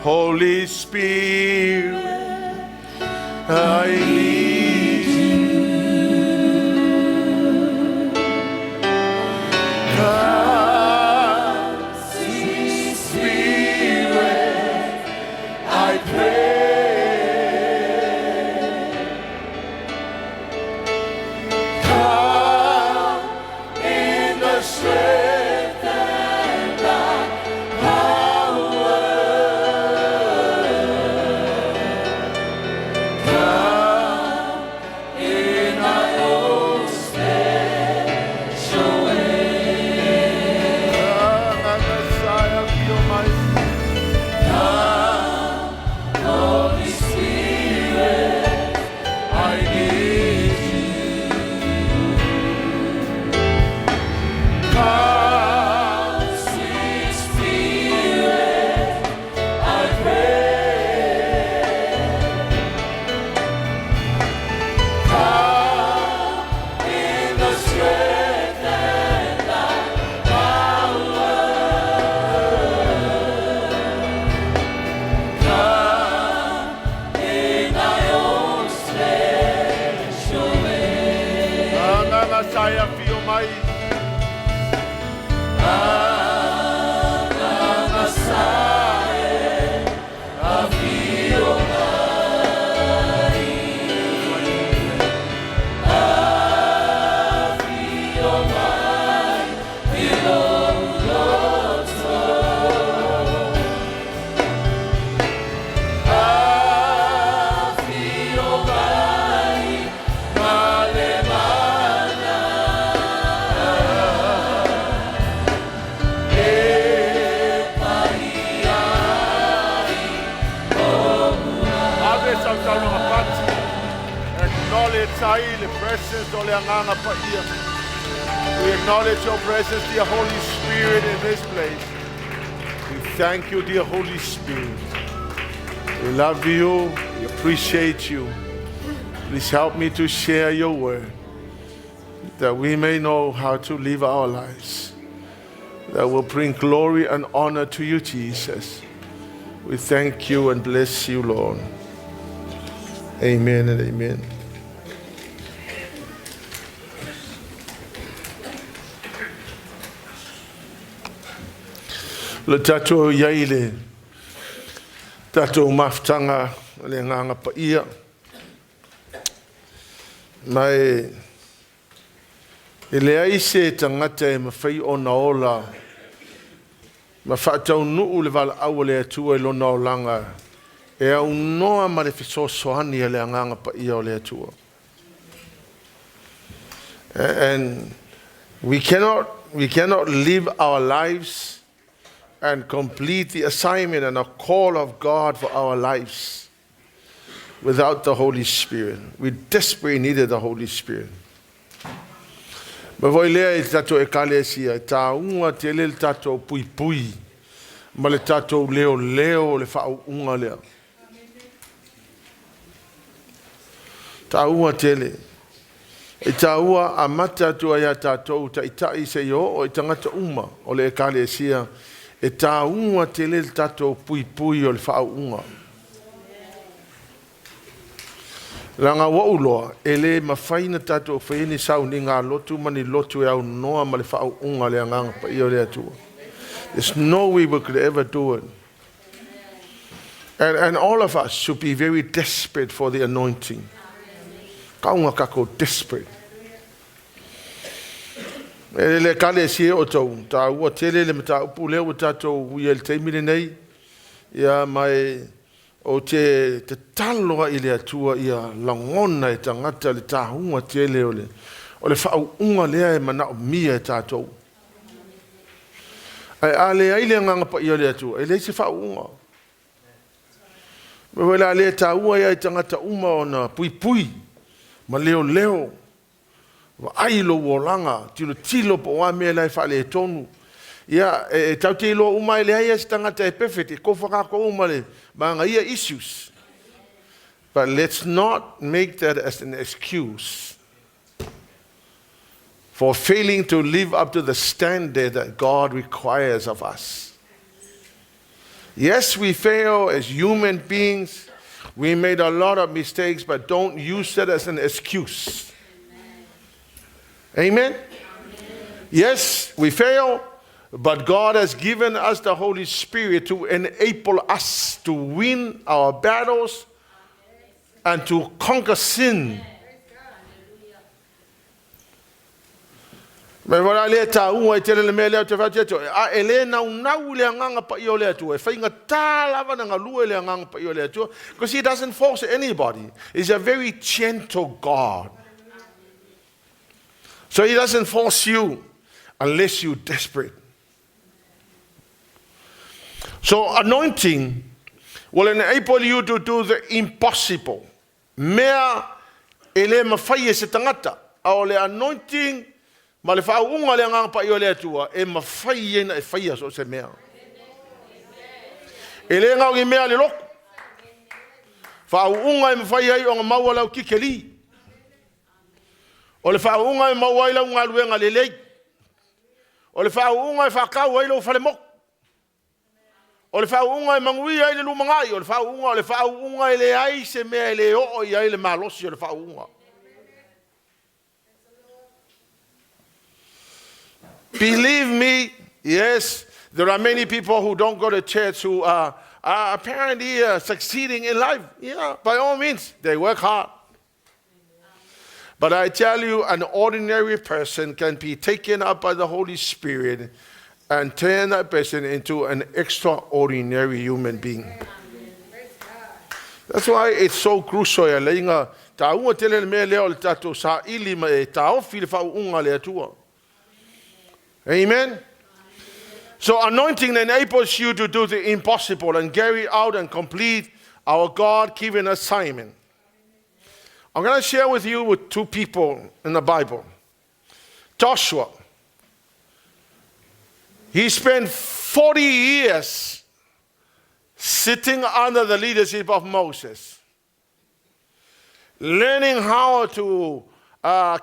Holy Spirit, I need you. Come, sweet Spirit, I pray. Come in the strength and the power. Come in thy own special way. Come, Messiah, feel my come, Holy Spirit, I need you. Come, sweet Spirit, I pray. Come in the strength and the power. Come in thy own special way. Come, Messiah, feel my Messiah, I feel the presence of Paia. We acknowledge your presence, dear Holy Spirit, in this place. We thank you, dear Holy Spirit. We love you. We appreciate you. Please help me to share your word, that we may know how to live our lives, that will bring glory and honor to you, Jesus. We thank you and bless you, Lord. Amen and amen. Le tatou yaile, tatou maftanga le nganga Paia. Mai ele ai se tangata e mawhai o na ola, ma whaatau nuu le wala au le atua e lona o langa, e au noa ma le fisosoani e le nganga Paia o le atua. And we cannot live our lives and complete the assignment and the call of God for our lives without the Holy Spirit. We desperately needed the Holy Spirit. Ma voi lea I tato e kalesia, ta unga te lel tato pui pui. ma le tātou leo leo le whaunga lea. Tā ua tele. E tā ua a mata tua ia tātou ta itai se yo o i tangata uma o le ekale sia. E tā ua tele le tātou pui pui o le whaunga. Langa wauloa, e le mawhaina tātou whaini sau ni ngā lotu mani lotu e au noa ma le whaunga le anganga pa i o le atua. There's no way we could ever do it. And all of us should be very desperate for the anointing. Kaunga kako desperate. E le kale si o tau, ta ua tele le mata upu leo o tātou hui el teimile nei, ia mai o te taloa i le atua ia langona e tangata le tāhunga tele o le whau unga lea e mana o mia e tātou. Ai ale aile nganga pa ia le atua, e le se whau unga. Me wela le tāua ia e tangata uma o na pui pui, ma leo leo, wa ailo o langa, tilo po wa mea lai whale e tonu. Ia, e tau te ilo uma e le aia se tangata e pefete, ko whakako uma le, maanga ia issues. But let's not make that as an excuse for failing to live up to the standard that God requires of us. Yes, we fail as human beings. We made a lot of mistakes, but don't use that as an excuse. Amen? Yes, we fail, but God has given us the Holy Spirit to enable us to win our battles and to conquer sin. Me wala le tāua I tele le mea leo te whateto. A e le nau le anganga pa I o le atua. E whainga tā lava na ngalua le anganga pa I o le atua. Because he doesn't force anybody. He's a very gentle God. So he doesn't force you unless you're desperate. So anointing will enable you to do the impossible. Mea e le mawhai e se tangata. A o le anointing ma le whaunga le ngang pa I o le atua, e mawhai e na e whaia so se mea. E le ngau I mea le loko. Whaunga e mawhai ai o ngā maua lau kikeli. O le whaunga e maua ai lau ngā luenga le lei. O le whaunga e whakau ai lau whale mok. O le whaunga e mangui ai le lumangai. O le whaunga e le ai se mea e le o I ai le malosi o le whaunga. Believe me, yes, there are many people who don't go to church who are apparently succeeding in life. Yeah, by all means, they work hard. But I tell you, an ordinary person can be taken up by the Holy Spirit and turn that person into an extraordinary human being. That's why it's so crucial. Tāua tele le mea leo le tātou sa ili ma e tāofi le whaunga le atua. Amen. So anointing enables you to do the impossible and carry out and complete our God-given assignment. I'm going to share with you with two people in the Bible. Joshua. He spent 40 years sitting under the leadership of Moses, learning how to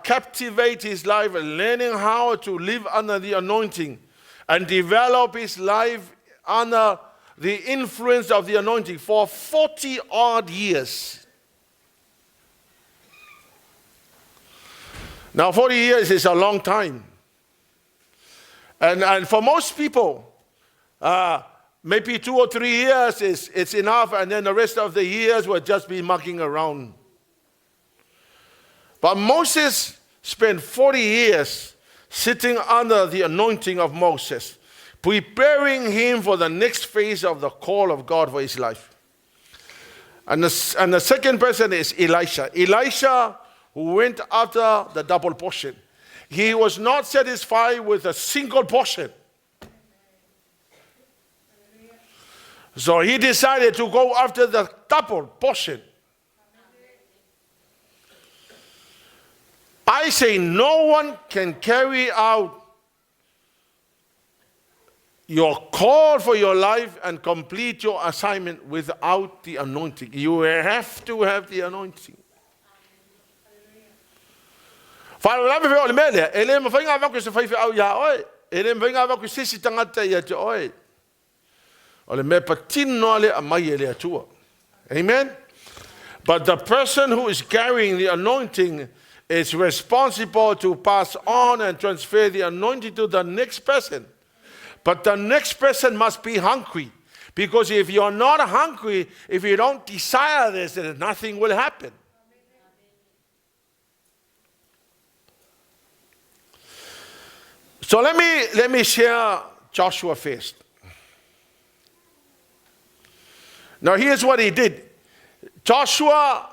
captivate his life and learning how to live under the anointing and develop his life under the influence of the anointing for 40 odd years. Now 40 years is a long time. And for most people, maybe 2 or 3 years it's enough, and then the rest of the years will just be mucking around. But Moses spent 40 years sitting under the anointing of Moses, preparing him for the next phase of the call of God for his life. And the second person is Elisha. Elisha, who went after the double portion. He was not satisfied with a single portion. So he decided to go after the double portion. I say no one can carry out you're called for your life and complete your assignment without the anointing. You have to have the anointing. Father, love me all media. Ele me fainga va ku se fai au ya oi. Ele me fainga va ku se tangata ia te oi. Ole me patino ale amai ele atua. Amen. But the person who is carrying the anointing is responsible to pass on and transfer the anointing to the next person. But the next person must be hungry. Because if you're not hungry, if you don't desire this, then nothing will happen. So let me share Joshua first. Now here's what he did. Joshua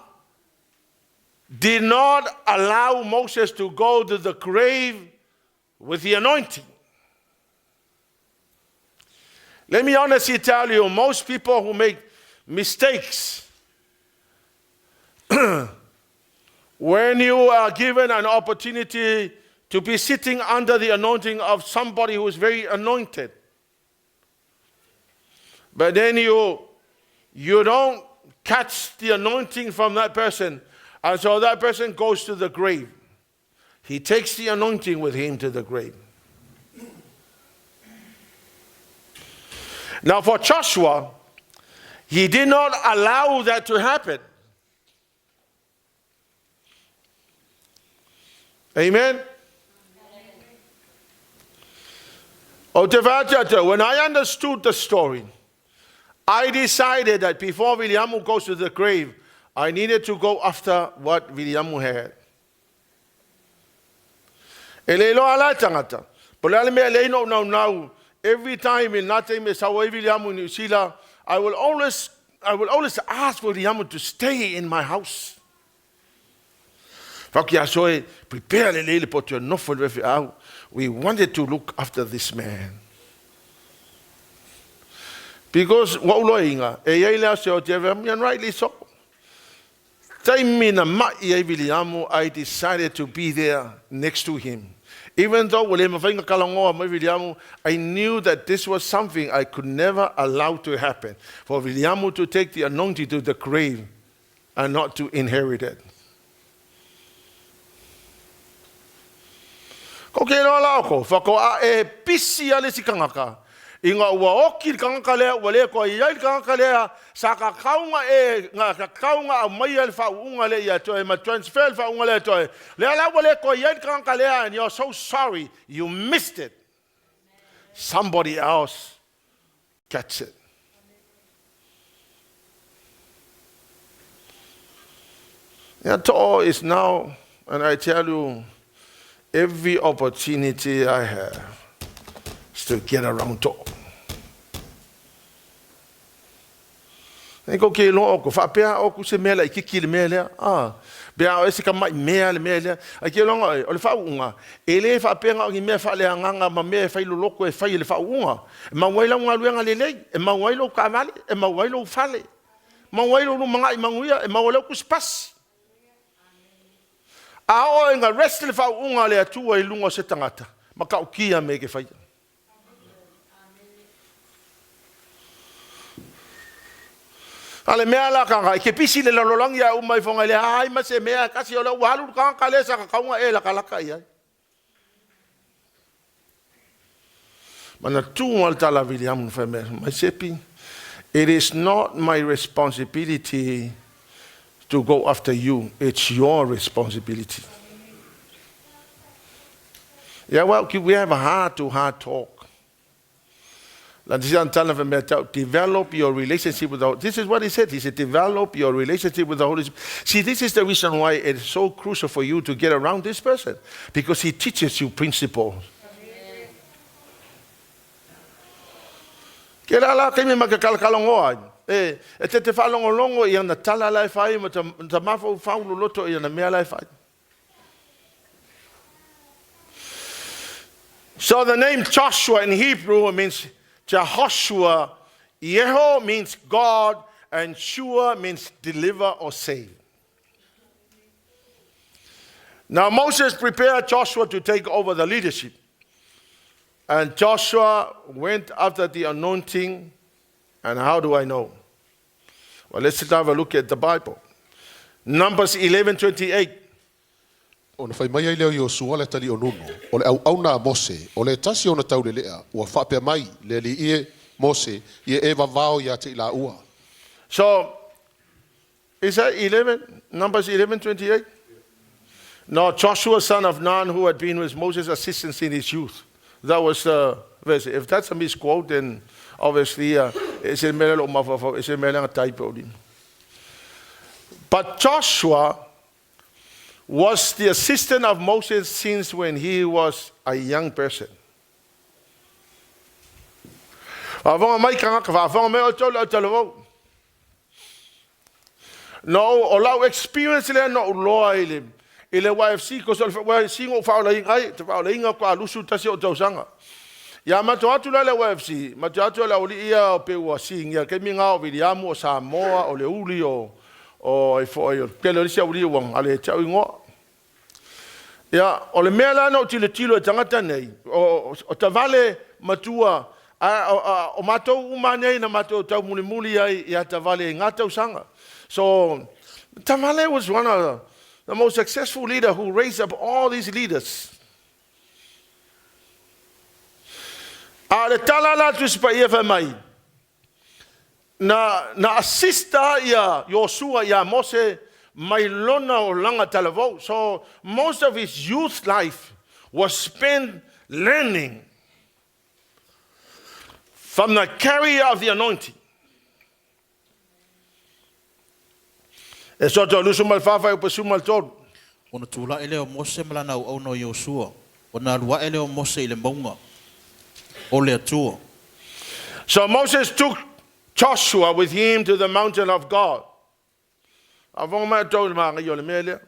did not allow Moses to go to the grave with the anointing. Let me honestly tell you, most people who make mistakes, when you are given an opportunity to be sitting under the anointing of somebody who is very anointed, but then you don't catch the anointing from that person, and so that person goes to the grave. He takes the anointing with him to the grave. Now for Joshua, he did not allow that to happen. Amen? When I understood the story, I decided that before Leauma goes to the grave, I needed to go after what Leauma had. Every time in nothing, I will always ask for Leauma to stay in my house. We wanted to look after this man. Because and rightly so. I decided to be there next to him. Even though I knew that this was something I could never allow to happen. For Leauma to take the anointing to the grave and not to inherit it. Inga ua oki kanga lea wale ko ia kanga lea saka kaunga nga kaunga mai al fa unga le ia to ma transfer fa unga le to le la wale ko ia kanga lea, and you're so sorry you missed it. Somebody else catch it. Yeah, to is now, and I tell you, every opportunity I have to get around to. Eko ke lo ko fa pea o ku se mela I ki le mela bea o se ka mai mela a ke lo o le fa unga ele fa pea o ki me fa le nganga ma me fa lo loko e fa le fa unga ma waila nga luenga le le e ma wailo ka vale e ma wailo fale ma wailo lu manga I manguia e ma wailo ku spas a o nga rest le fa unga le atu e lungo se tangata ma ka o kia me ke fa. Ale mea la kanga ke pisi le lololang ya umai fonga le ai ma se mea kasi ola walu kanga le sa ka kaunga e la kalaka ia mana tu alta la Leauma feme my sepi. It is not my responsibility to go after you, it's your responsibility. Yeah, well, we have a heart-to-heart talk. Develop your relationship with the Holy Spirit. This is what he said. He said, develop your relationship with the Holy Spirit. See, this is the reason why it's so crucial for you to get around this person. Because he teaches you principles. So the name Joshua in Hebrew means Jehoshua. Yeho means God, and Shua means deliver or save. Now Moses prepared Joshua to take over the leadership. And Joshua went after the anointing. And how do I know? Well, let's have a look at the Bible. Numbers 11:28. O na whai mai ai leo Iosua le tali o nuno, o le au na Mose, o le tasi o na tau le lea, ua whapea mai le li ie Mose, ie e wawao ia te ila ua. So, is that 11? Numbers 11:28? No, Joshua, son of Nun, who had been with Moses' assistants in his youth. That was the verse. If that's a misquote, then obviously it's a typo. But Joshua was the assistant of Moses since when he was a young person. No, allow experience le no loa ile YFC ko so YFC ngo fa la ingai te fa la inga ko alusu tasi o tausanga. Ya mato atu le YFC, mato atu la uli ia o pe wa singa ke minga o Williamu o Samoa o le uli o e fo e pelo sia uli wang ale tau ngo. Ya o le mela no tilo e tangata nei o tavale matua o mato umane na mato tau muli ai ia tavale ngata usanga. So, Tamale was one of the most successful leaders who raised up all these leaders. Ale talala tuspa ia mai. Na assista ia Yosua ia Mose mai lona o langa talavou. So, most of his youth life was spent learning from the carrier of the anointing. E so to lusu mal fafa o pesu mal tolu. Ona tula ele o Mose malana o no Yosua. Ona lua ele o Mose ile maunga. O le atua. So Moses took Joshua with him to the mountain of God. Avon ma tolu ma ngi le mele.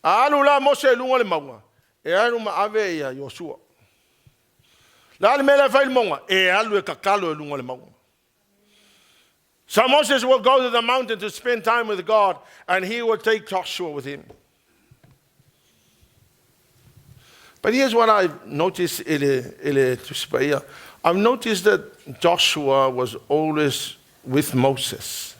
Alu la Mose lunga le maunga. E alu ma ave ya Yosua. La le mele fa il maunga. E alu e kakalo lunga le maunga. So Moses will go to the mountain to spend time with God, and he will take Joshua with him. But here's what I've noticed. I've noticed that Joshua was always with Moses.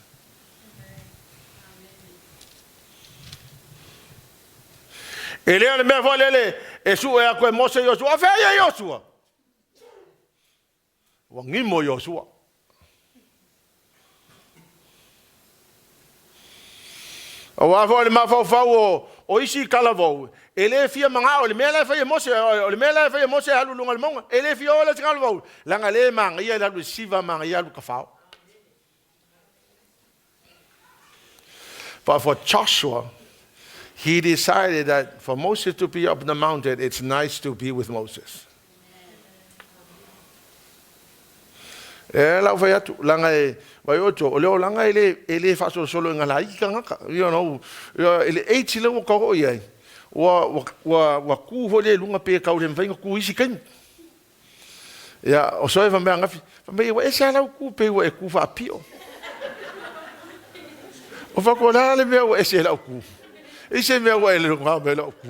O afo le mafau o isi kalavou. Ele fia manga o le mele fa Mose o le mele fa Mose halu lunga le monga. Ele fia o le kalavou. Langa le manga ia la siva manga ia lu kafau. But for Joshua, he decided that for Moses to be up the mountain, it's nice to be with Moses. La fa atu langa vai oto o leo langa ele fa solo ngala ikanga you know ele eight le ko ia wa ku ho le lunga pe ka o le mvenga ku isi kan ya o so eva manga fa me wa esa la ku pe wa ku fa pio o fa ko la le me wa esa la ku ise me wa le nga me la ku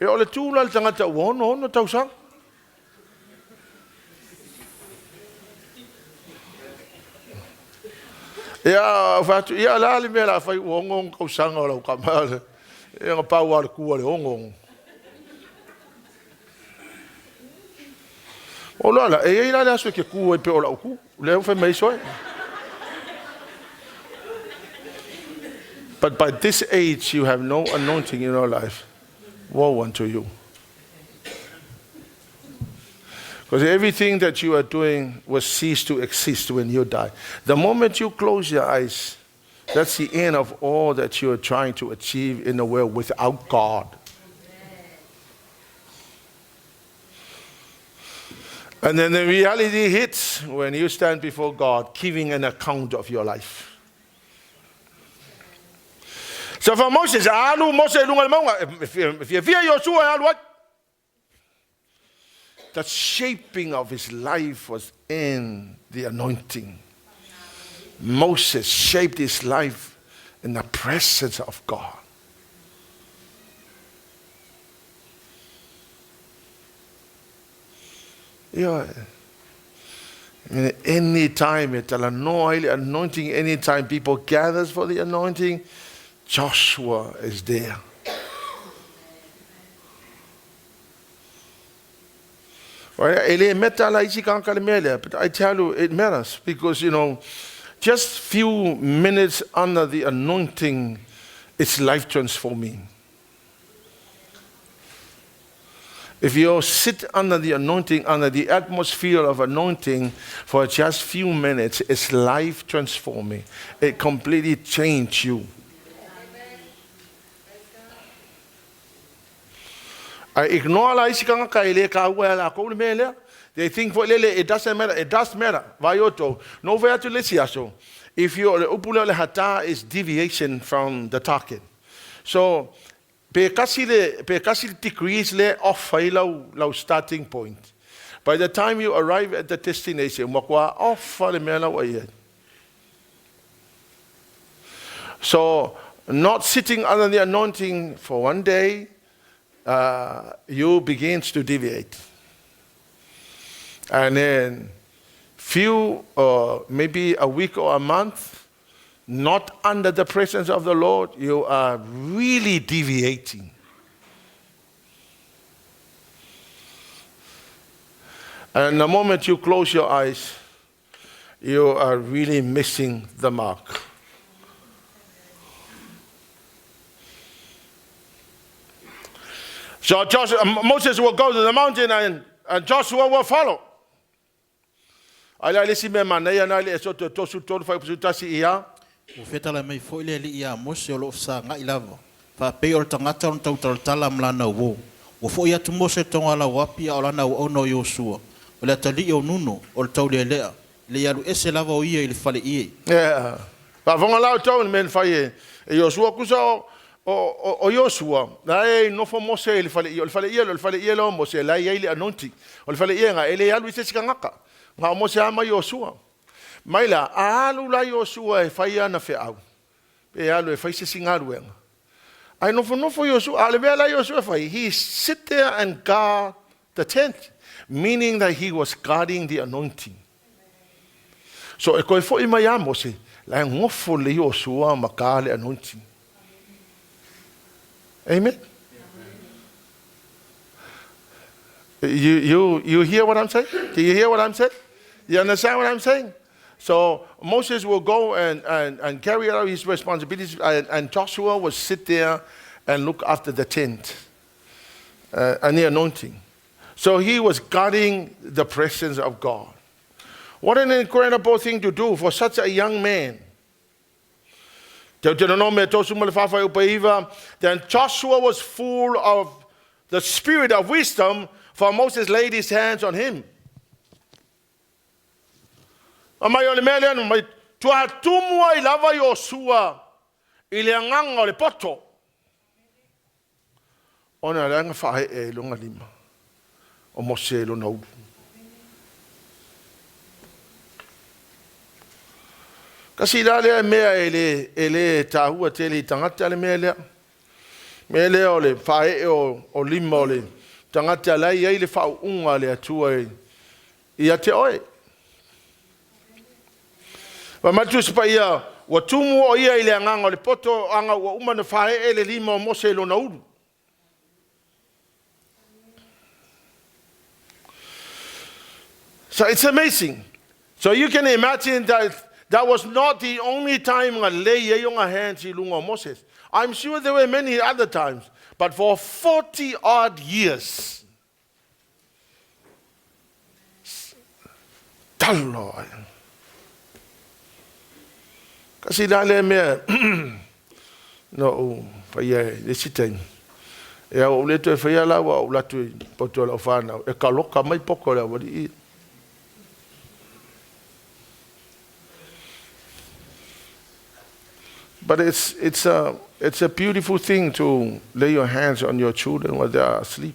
e o le tu la tanga ta wono no tau sang. Ya fatu ya la le mela fai wongong ko sanga o ka mala e nga pa wa ku le wongong o la e ila la so ke ku e pe o la ku le fa mai so. But by this age you have no anointing in your life. Woe unto you. Because everything that you are doing will cease to exist when you die. The moment you close your eyes, that's the end of all that you are trying to achieve in the world without God. And then the reality hits when you stand before God, giving an account of your life. So for Moses, if you fear Yosua, what? The shaping of his life was in the anointing. Moses shaped his life in the presence of God. Yeah. Any time, anointing, anytime people gathers for the anointing, Joshua is there. But I tell you, it matters because, just few minutes under the anointing, it's life transforming. If you sit under the anointing, under the atmosphere of anointing for just few minutes, it's life transforming. It completely changes you. I ignore they think for it doesn't matter. It does matter. Nowhere to listen. If your upula hata is deviation from the target. So Pekasi degrees le off low starting point. By the time you arrive at the destination, makwa off the mela way. So not sitting under the anointing for one day, you begins to deviate. And then maybe a week or a month, not under the presence of the Lord, you are really deviating. And the moment you close your eyes, you are really missing the mark. So Moses will go to the mountain and Joshua will follow. Ufetala mai foi le ia mose o lo sa nga ilava. Fa pe o tangata on tau tala mlana wo. O foi atu mose tonga la wapi o lana o no Yosua. O le tali o nuno o tau le lea. Le yalu ese lava o ia il fale ie. Yeah. Pa vonga la tau men fai e Yosua kusa o Yosua. Dai no fo mose il fale ie lo mose la ia ile anonti. O il fale ie nga ele yalu ise sikangaka. Nga mose ama Yosua. Maila, alu la Yosua e fai ana fe au. E alu e fai se singaruenga. Ai no for Yosua, ale vea la Yosua fai. He sit there and guard the tent, meaning that he was guarding the anointing. So e koe fo I mai amose, la ngofo le Yosua makale anointing. Amen. You hear what I'm saying? Do you hear what I'm saying? You understand what I'm saying? So Moses will go and carry out his responsibilities, and Joshua will sit there and look after the tent and the anointing. So he was guarding the presence of God. What an incredible thing to do for such a young man. Then Joshua was full of the spirit of wisdom, for Moses laid his hands on him. Amai ole mele mai tua tumua I lava Yosua I le nganga o le poto. Ona le anga whae e longa lima. O mose lo nau. Kasi la le mea ele tahua tele tangata le mea lea. Mea lea o le whae e o lima o le tangata lai e le whau unga le atua I te oe. Wa matus Paia wa tumu o ia ile nganga le poto anga wa uma na fae ele lima o mose lo na uru. So it's amazing. So you can imagine that was not the only time I lay yonga hands I lunga Moses. I'm sure there were many other times, but for 40 odd years. Lord. Kasi dale mea no Paia le siteng e o le to fai la wa la tu poto la fana e ka loka mai poko la wadi. But it's a beautiful thing to lay your hands on your children while they are asleep.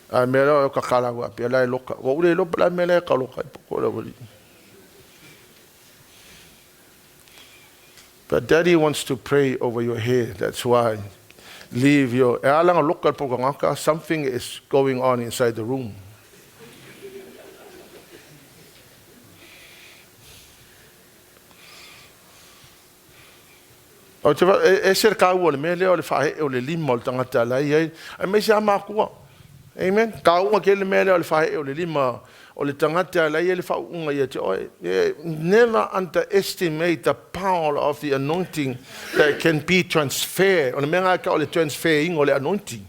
A mera ka kala wa pe la loka wa ule lo la mele ka loka poko la wadi. But Daddy wants to pray over your head. That's why leave your something is going on inside the room. O te e ser ka ua le me leo le whahe o le lima o le tangata lai ai. Ai me se ama kua. Amen. Ka ua ke le me leo le whahe o le lima o le tangata lai ai le whaunga ia te oe. Never underestimate the power of the anointing that can be transferred. O le mea ka o le transferring o le anointing.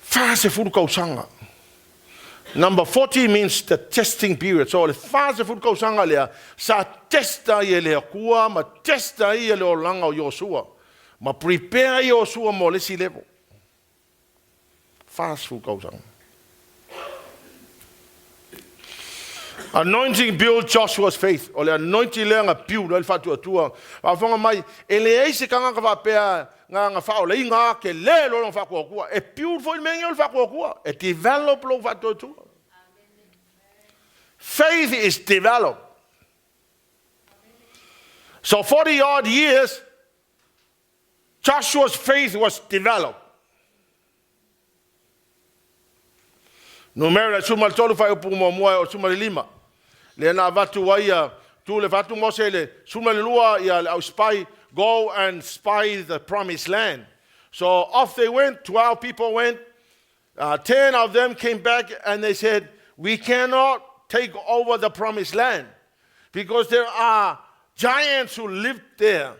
Fase furu kausanga. Number 40 means the testing period. So le fase furu kausanga lea sa testa i le kua, ma testa i le o langa o Yosua. Ma prepare Yosua mo le si level. Fase furu kausanga. Anointing build Joshua's faith. O le anointing lea nga build o le fatua tua. Wafonga mai, ele eise kanga ka wapea nga whao le inga ke le lo ng whakua kua. E build fo i mengi o le whakua kua. E develop lo fatua tua. Faith is developed. So 40 odd years, Joshua's faith was developed. No mera sumal tolu fa upu mo moa o sumal lima. Le na vatu waia tu le vatu mo se le sumal lua ia au spy go and spy the promised land. So off they went, 12 people went. 10 of them came back and they said, we cannot take over the promised land because there are giants who live there.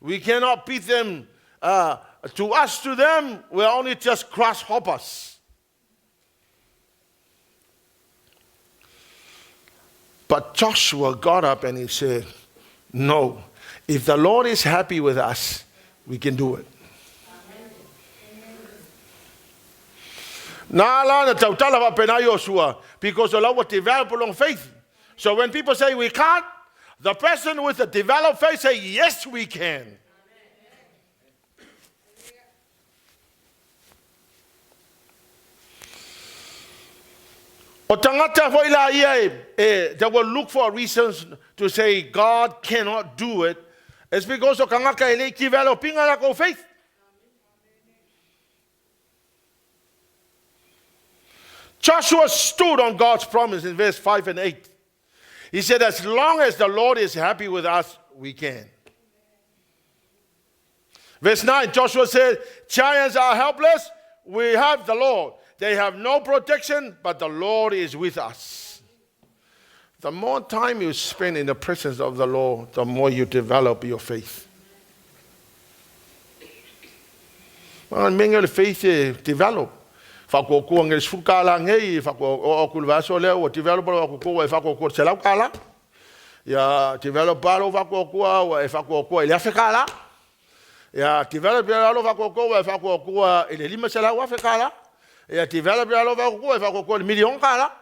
We cannot beat them. To us, to them, we're only just grasshoppers. But Joshua got up and he said, no, if the Lord is happy with us, we can do it. Because the Lord was developed along faith. So when people say we can't, the person with a developed faith say, yes, we can. They will look for reasons to say God cannot do it. It's because of developing our faith. Joshua stood on God's promise in verse 5 and 8. He said, as long as the Lord is happy with us, we can. Verse 9, Joshua said, giants are helpless. We have the Lord. They have no protection, but the Lord is with us. The more time you spend in the presence of the Lord, the more you develop your faith. Well, many faith develop. Whakokua ngei sfukala ngei, whakokua vaso leo, develop whakokua e whakokua selau kala. Ia develop alo whakokua e whakokua e leafekala. Ia develop alo whakokua e whakokua e le lima selau afekala. Ia develop alo whakokua e whakokua e milion kala.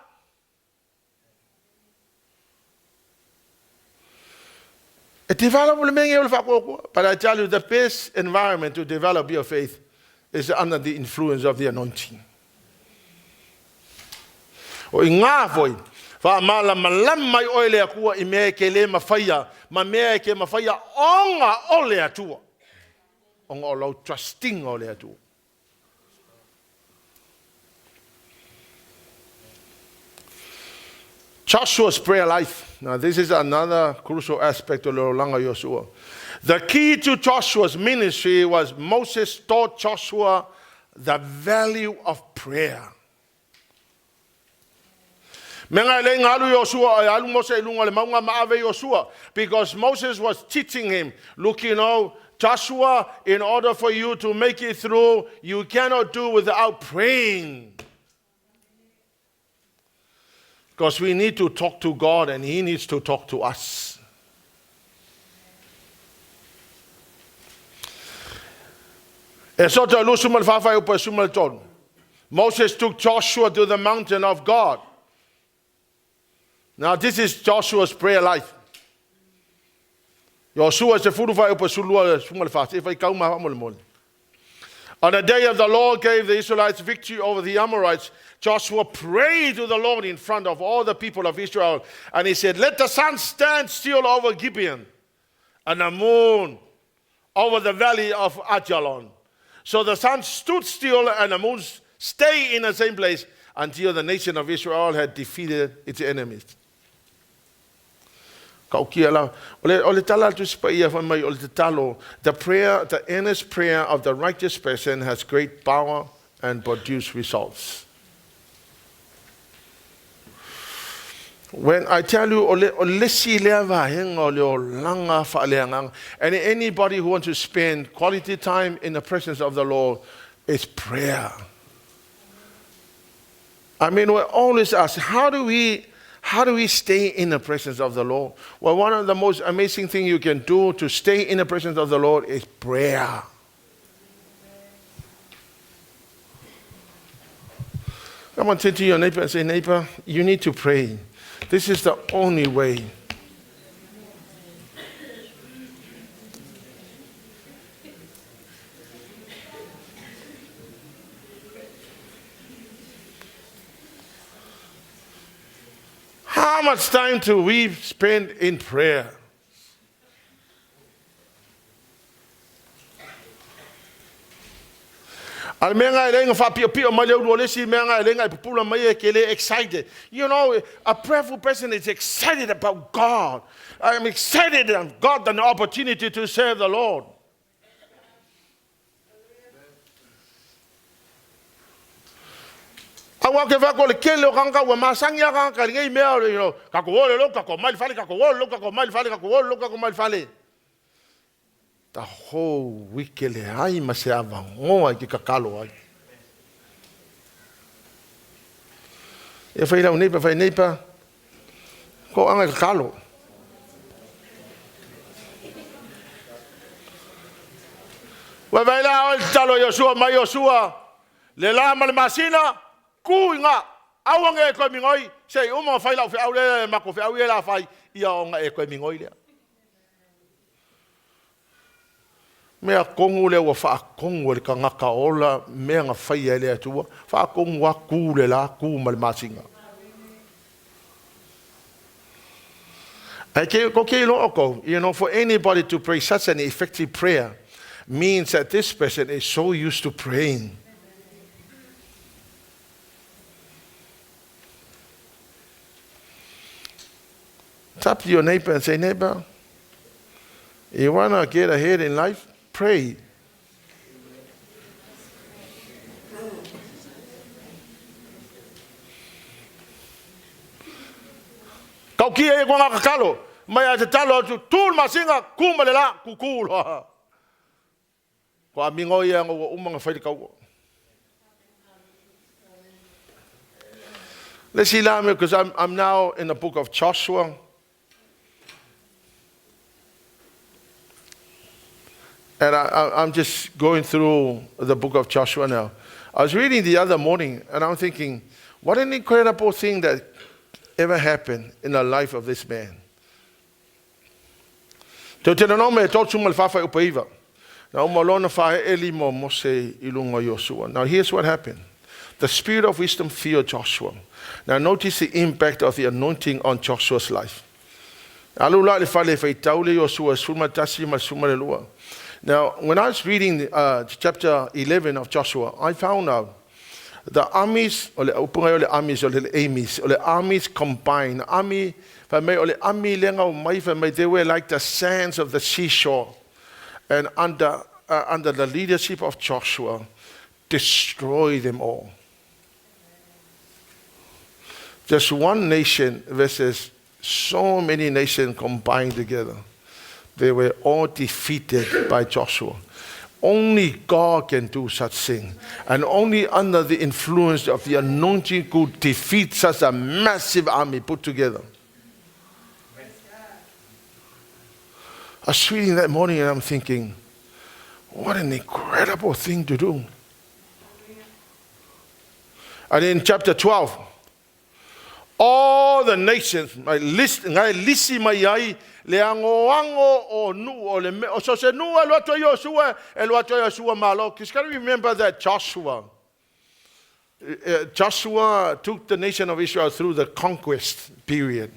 E develop le mengi o le whakokua. But I tell you, the best environment to develop your faith is under the influence of the anointing. O inga foi fa mala malam mai oile akua I mea ke le mawhaia ma mea ke mawhaia onga ole atua onga o lau trusting ole atua. Joshua's prayer life. Now this is another crucial aspect of the Langa Yosua. The key to Joshua's ministry was Moses taught Joshua the value of prayer. Because Moses was teaching him, look, you know, Joshua, in order for you to make it through, you cannot do without praying. Because we need to talk to God and He needs to talk to us. Moses took Joshua to the mountain of God. Now this is Joshua's prayer life. On the day of the Lord gave the Israelites victory over the Amorites, Joshua prayed to the Lord in front of all the people of Israel. And he said, let the sun stand still over Gibeon and the moon over the valley of Ajalon. So the sun stood still and the moon stayed in the same place until the nation of Israel had defeated its enemies. The prayer, the earnest prayer of the righteous person has great power and produce results. When I tell you, and anybody who wants to spend quality time in the presence of the Lord, it's prayer. I mean, we always ask, how do we stay in the presence of the Lord? Well, one of the most amazing things you can do to stay in the presence of the Lord is prayer. Come on, turn to your neighbor and say, neighbor, you need to pray. This is the only way. How much time do we spend in prayer? Excited. You know, a prayerful person is excited about God. I am excited that God an opportunity to serve the Lord. I walk back on the kilo kanka wa masanya kanka ngai meo you know kako lo kako mal fale kako lo kako mal fale kako lo kako mal fale. The whole weekend ai masiava ngoa ki kakalo ai. E fai la neipa ko anga kakalo. Wa vai la talo Yosua mai Yosua le la mal masina ku nga awanga e ko mingoi sei uma fai la fai le mako fai la fai ia nga e ko mingoi le mea kongu le wa fa kongu le kanga kaola mea nga fai ele atua fa kongu wa ku le la ku mal masinga you know, for anybody to pray such an effective prayer means that this person is so used to praying. Tap to your neighbor and say, neighbor, you want to get ahead in life? Pray. Kau kia e konga kakalo, mai a te talo tu tūl masinga kumalela kukulo. Ko a mingo ia ngā umanga whaiti kau. Let's see Lauma, because I'm now in the book of Joshua. And I'm just going through the book of Joshua now. I was reading the other morning, and I'm thinking, what an incredible thing that ever happened in the life of this man. Now here's what happened. The spirit of wisdom feared Joshua. Now notice the impact of the anointing on Joshua's life. Now, when I was reading chapter 11 of Joshua, I found out the armies, or the armies combined. They were like the sands of the seashore. And under the leadership of Joshua, destroy them all. Just one nation versus so many nations combined together. They were all defeated by Joshua. Only God can do such thing. And only under the influence of the anointing could defeat such a massive army put together. I was reading that morning and I'm thinking, what an incredible thing to do. And in chapter 12, all the nations, my list, because can you remember that Joshua took the nation of Israel through the conquest period.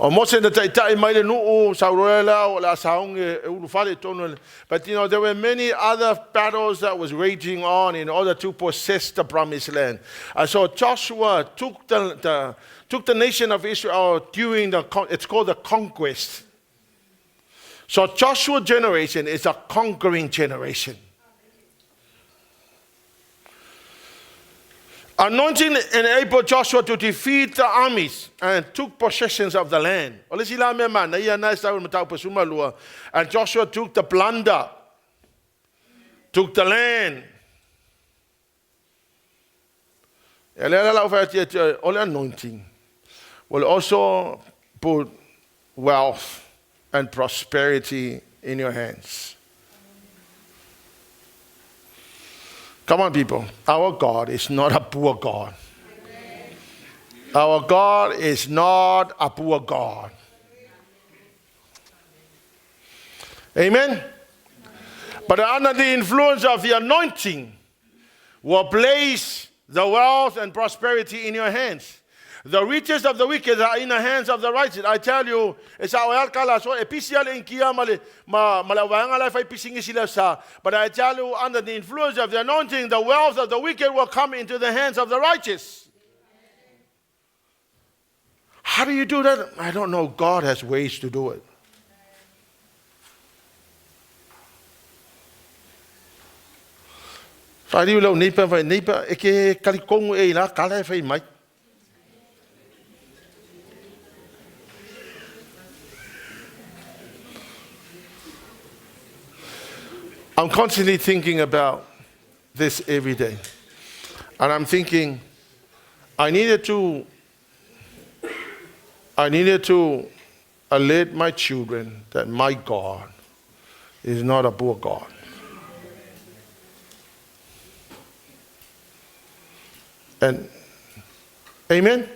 O mose na tai mai le nuu sauroela o la saung e ulufale tonu. But you know, there were many other battles that was raging on in order to possess the promised land. And so Joshua took the nation of Israel during it's called the conquest. So Joshua's generation is a conquering generation. Anointing enabled Joshua to defeat the armies and took possessions of the land. And Joshua took the plunder, took the land. Anointing will also put wealth and prosperity in your hands. Come on, people. Our God is not a poor God. Our God is not a poor God. Amen? But under the influence of the anointing will place the wealth and prosperity in your hands. The riches of the wicked are in the hands of the righteous. I tell you, but I tell you, under the influence of the anointing, the wealth of the wicked will come into the hands of the righteous. How do you do that? I don't know. God has ways to do it. I'm constantly thinking about this every day. And I'm thinking, I needed to alert my children that my God is not a poor God. And amen?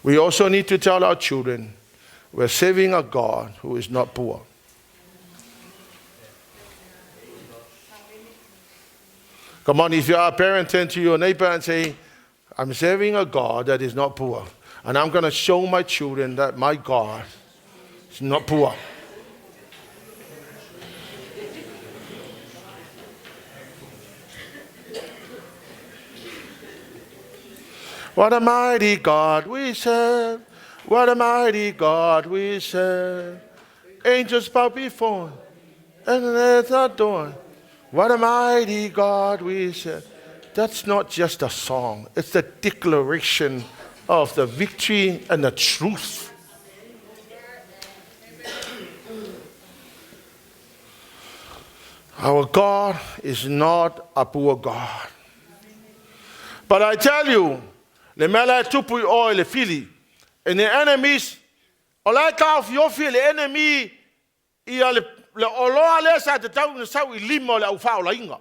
We also need to tell our children we're serving a God who is not poor. Come on, if you are a parent, turn to your neighbor and say, I'm serving a God that is not poor. And I'm going to show my children that my God is not poor. What a mighty God we serve. What a mighty God we serve. Angels bow before and earth adore. What a mighty God we serve. That's not just a song. It's the declaration of the victory and the truth. Our God is not a poor God. But I tell you, le mele Tupuola le fili, and the enemies, olaka of your feel the enemy, le oloa le sa te tau na sau I limo le au fao la inga.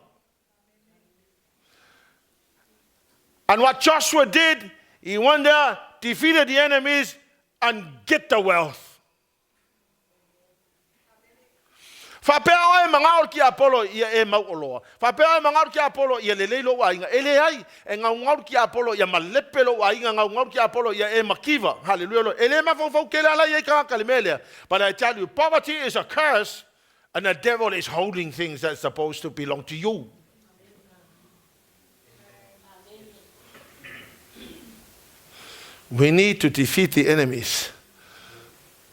And what Joshua did, he went there, defeated the enemies, and get the wealth. Fapea e mangaur ki Apollo ia e mau oloa. Fapea e mangaur ki Apollo ia le leilo wa inga. Ele ai e ngaungaur ki Apollo ia malepelo wa inga ngaungaur ki Apollo ia e makiva. Hallelujah. Ele mafofo kele ala ia ka kalimele. But I tell you, poverty is a curse, and the devil is holding things that's supposed to belong to you. We need to defeat the enemies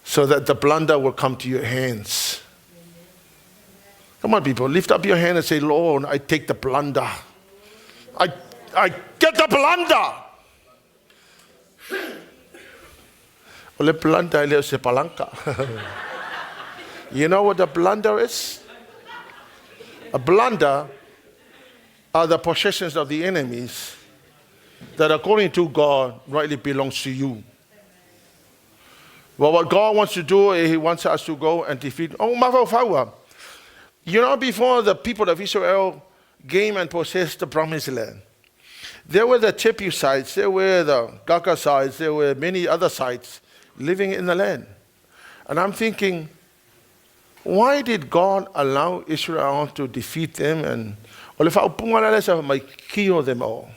so that the plunder will come to your hands. Come on, people, lift up your hand and say, Lord, I take the plunder. I get the plunder. Ole plunder ile se palanca. You know what a plunder is? A plunder are the possessions of the enemies that according to God rightly belongs to you. Well, what God wants to do, He wants us to go and defeat. Oh, Mafafawa. You know, before the people of Israel came and possessed the promised land, there were the Jebusites, there were the Agaga, there were many other sites living in the land. And I'm thinking, why did God allow Israel to defeat them and kill them all?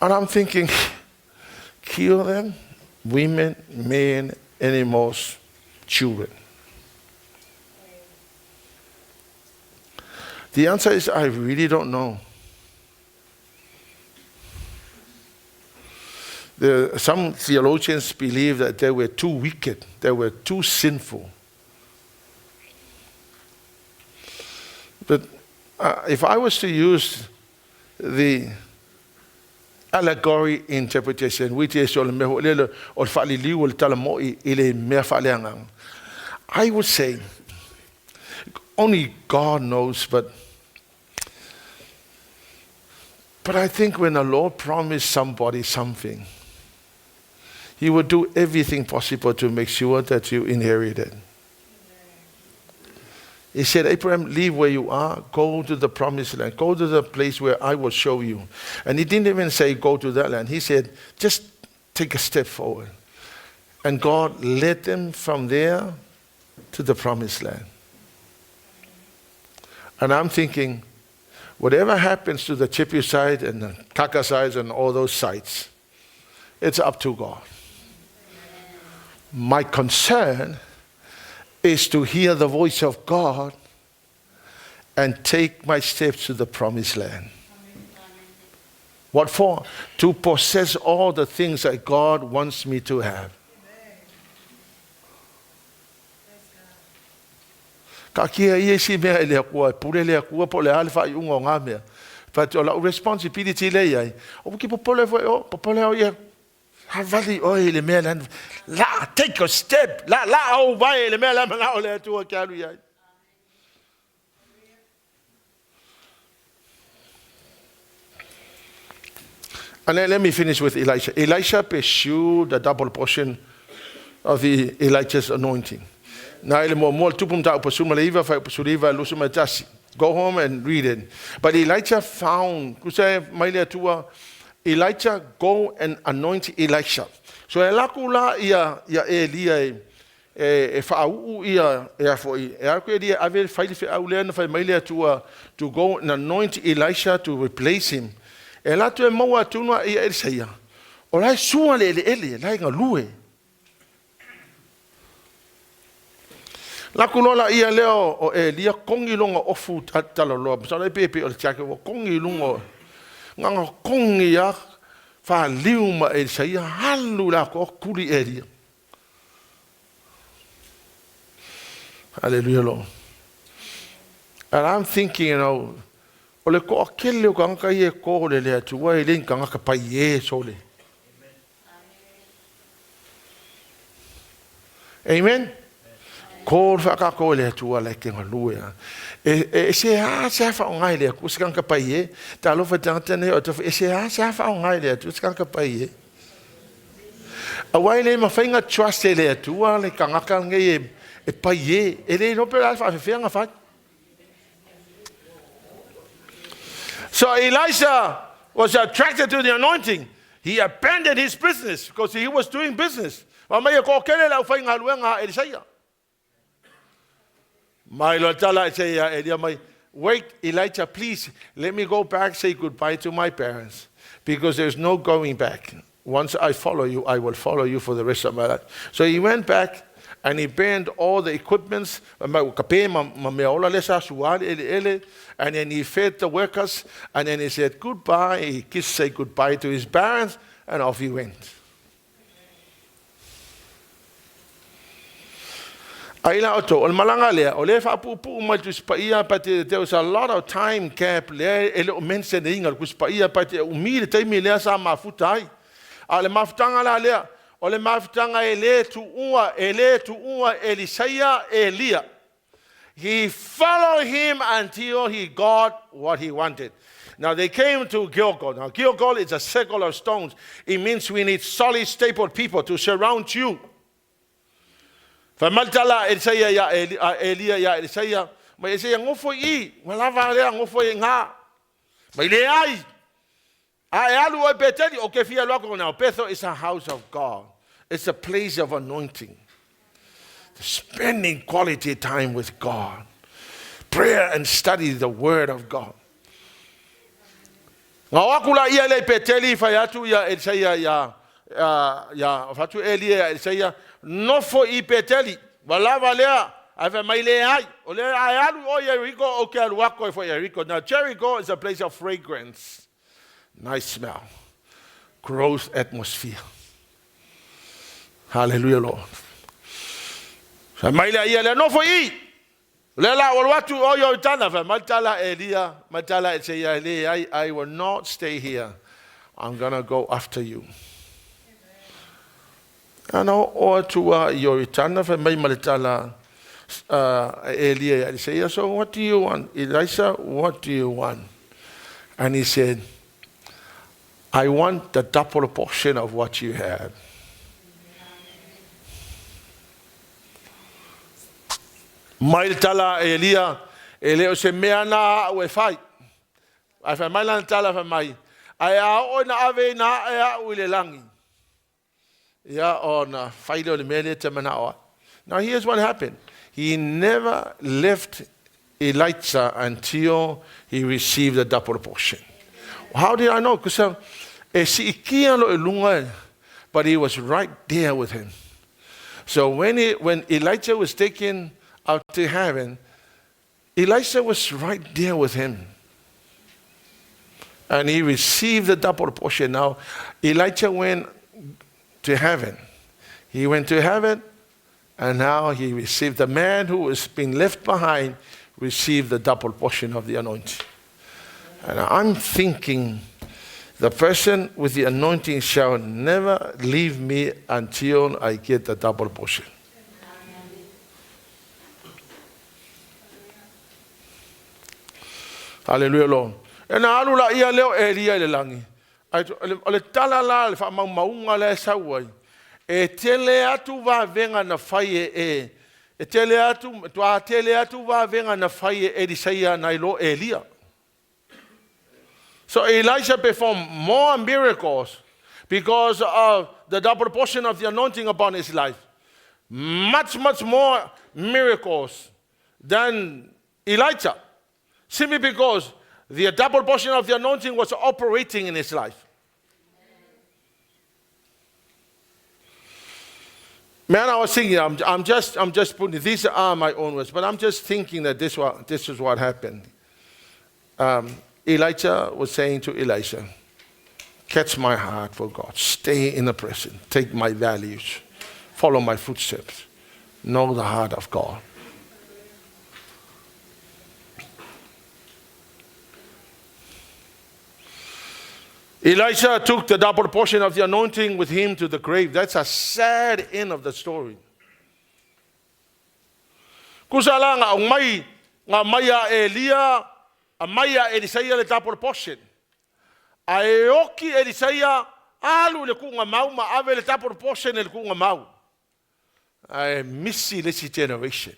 And I'm thinking, kill them, women, men, animals, children. The answer is, I really don't know. Some theologians believe that they were too wicked, they were too sinful. But if I was to use the allegory interpretation, which is I would say, only God knows, but I think when the Lord promised somebody something, He would do everything possible to make sure that you inherit it. He said, Abraham, leave where you are, go to the promised land, go to the place where I will show you. And he didn't even say go to that land. He said, just take a step forward. And God led them from there to the promised land. And I'm thinking, whatever happens to the Jebusites and the Kakasites and all those sites, it's up to God. My concern is to hear the voice of God and take my steps to the promised land. What for? To possess all the things that God wants me to have. But your responsibility lay. Take a step. And then let me finish with Elisha. Elisha pursued the double portion of the Elijah's anointing. Go home and read it. But Elijah found, Elijah, go and anoint Elisha. So elakula ia Elia fa'u ia foi. Dia ave faile fe aulen fa maile to go and anoint Elisha to replace him. Elatu e maua tuna ia Elisha. Orai suale ele lai ngalue. Lakulola ia leo o Elia kongi longa ofu talolo. So le pepe o chake o kongi longa nganga kongi ya fa Leauma Elisha halula ko kuri Elia. Hallelujah, Lord. And I'm thinking, ole ko akele ko anga ye ko le tu wa ile nganga ka paie sole. Amen. Ko fa ko le tu wa le ke Halleluiah. Se fa ngai le ku ska ka paie ta lo fa tantene o se fa ngai le tu ska ka paie. Awai le ma fainga trust le tu wa le kanga ka ngai e paie ele no per alfa fe nga fa. So Elisha was attracted to the anointing. He abandoned his business because he was doing business. Ma mai ko kele la fainga luenga Elisha. Wait, Elijah, please, let me go back, say goodbye to my parents, because there's no going back. Once I follow you, I will follow you for the rest of my life. So he went back and he burned all the equipments, and then he fed the workers, and then he said goodbye. He kissed, say goodbye to his parents, and off he went. But there was a lot of time gap there. He followed him until he got what he wanted. Now they came to Gilgal. Now Gilgal is a circle of stones. It means we need solid, stable people to surround you. Famaltala Elisha ya Elia ya Elisha ma Elisha ngofo I malava le ngofo nga ma ile ai alu o beteli o ke fia loko na Bethel is a house of God. It's a place of anointing. Spending quality time with God. Prayer and study the word of God. Ngawakula ia le beteli fa ya tu ya Elisha ya ya fatu Elia Isaia no fo I peteli wala valea ave maile ai ole ai alu o Jericho o ke alu wako for Jericho. Now Jericho is a place of fragrance, nice smell, gross atmosphere. Hallelujah, Lord. Fa maile ai le no fo I le la o watu o yo tana fa matala Elia matala Isaia le I will not stay here. I'm gonna go after you. And o tua yo tana fa mai maletala Elia said, so what do you want? Elisha, what do you want? And he said, I want the double portion of what you have. Mai tala Elia se mea na we fight. Ai fa mai lan tala fa mai. Ai a o na ave na e u le langi. Ya ona failo le mele te mana o. Now here's what happened. He never left Elijah until he received the double portion. How did I know? Because but he was right there with him. So when Elijah was taken out to heaven, Elisha was right there with him. And he received the double portion. Now, Elijah went to heaven. He went to heaven, and now he received, the man who was being left behind received the double portion of the anointing. And I'm thinking, the person with the anointing shall never leave me until I get the double portion. Hallelujah, Lord. And alula ia leo Elia le langi. Ole tala la le fa maunga le sauai. E tele atu va venga na faie e tele atu va venga na faie e disaia na ilo Elia. So Elisha performed more miracles because of the double portion of the anointing upon his life. Much more miracles than Elijah. Simply because the double portion of the anointing was operating in his life. Man, I was thinking, I'm just putting, these are my own words, but I'm just thinking that this is what happened. Elijah was saying to Elisha, catch my heart for God. Stay in the present. Take my values. Follow my footsteps. Know the heart of God. Elisha took the double portion of the anointing with him to the grave. That's a sad end of the story. Kusalanga nga maya Elia, a maya Elisaya le double portion. Aeoki Elisaya alu le kunga mau ma ave le double portion le kunga mau. I miss this generation.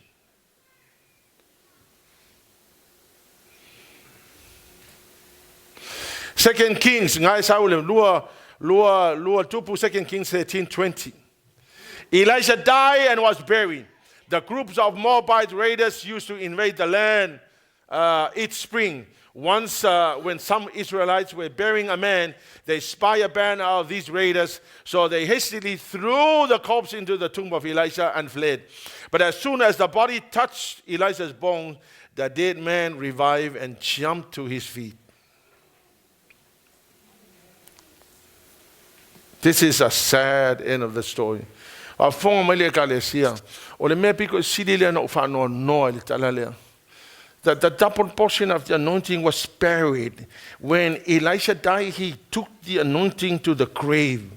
Second Kings, ngai saule lua tupu 2 Kings 13:20. Elisha died and was buried. The groups of Moabite raiders used to invade the land each spring. Once, when some Israelites were burying a man, they spied a band of these raiders, so they hastily threw the corpse into the tomb of Elisha and fled. But as soon as the body touched Elisha's bones, the dead man revived and jumped to his feet. This is a sad end of the story. The double portion of the anointing was buried. When Elisha died, he took the anointing to the grave.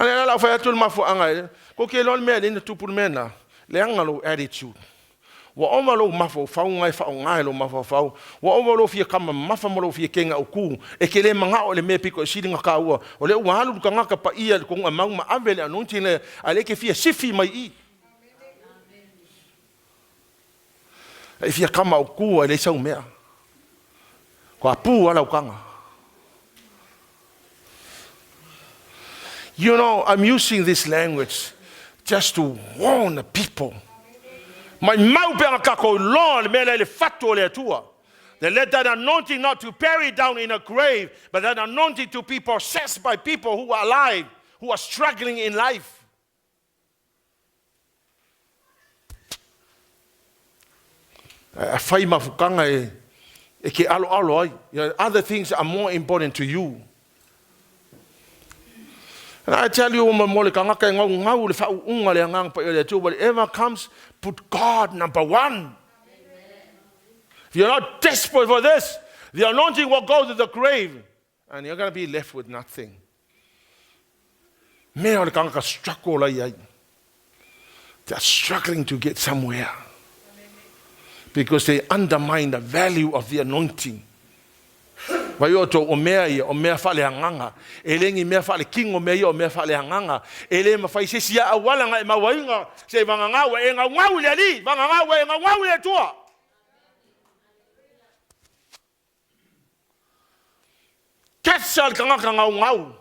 Ana la fa tul mafu anga ko ke lon me le tu pour mena le anga lo attitude wa o malo mafu fa ngai fa ngai lo mafu fa wa o malo fi kama mafa malo fi kenga uku e ke le manga o le me piko silinga ka o le wa halu ka ngaka pa ia ko ma ma avele anunti le ale ke fi sifi mai I e fi kama uku le sa mea ko apu ala ukanga. You know, I'm using this language just to warn the people. My mouth they let that anointing not to bury down in a grave, but that anointing to be possessed by people who are alive, who are struggling in life. Other things are more important to you. And I tell you, whatever comes, put God number one. If you're not desperate for this, the anointing will go to the grave, and you're going to be left with nothing. They're struggling to get somewhere because they undermine the value of the anointing. Vai oto o mea fale hanganga. Elengi mea fale king o mea fale hanganga. Ele mawhai se sia awala nga e mawainga se wangangawa e nga ngau le ali. Wangangawa e nga ngau le tua. Ketsal kangaka ngau.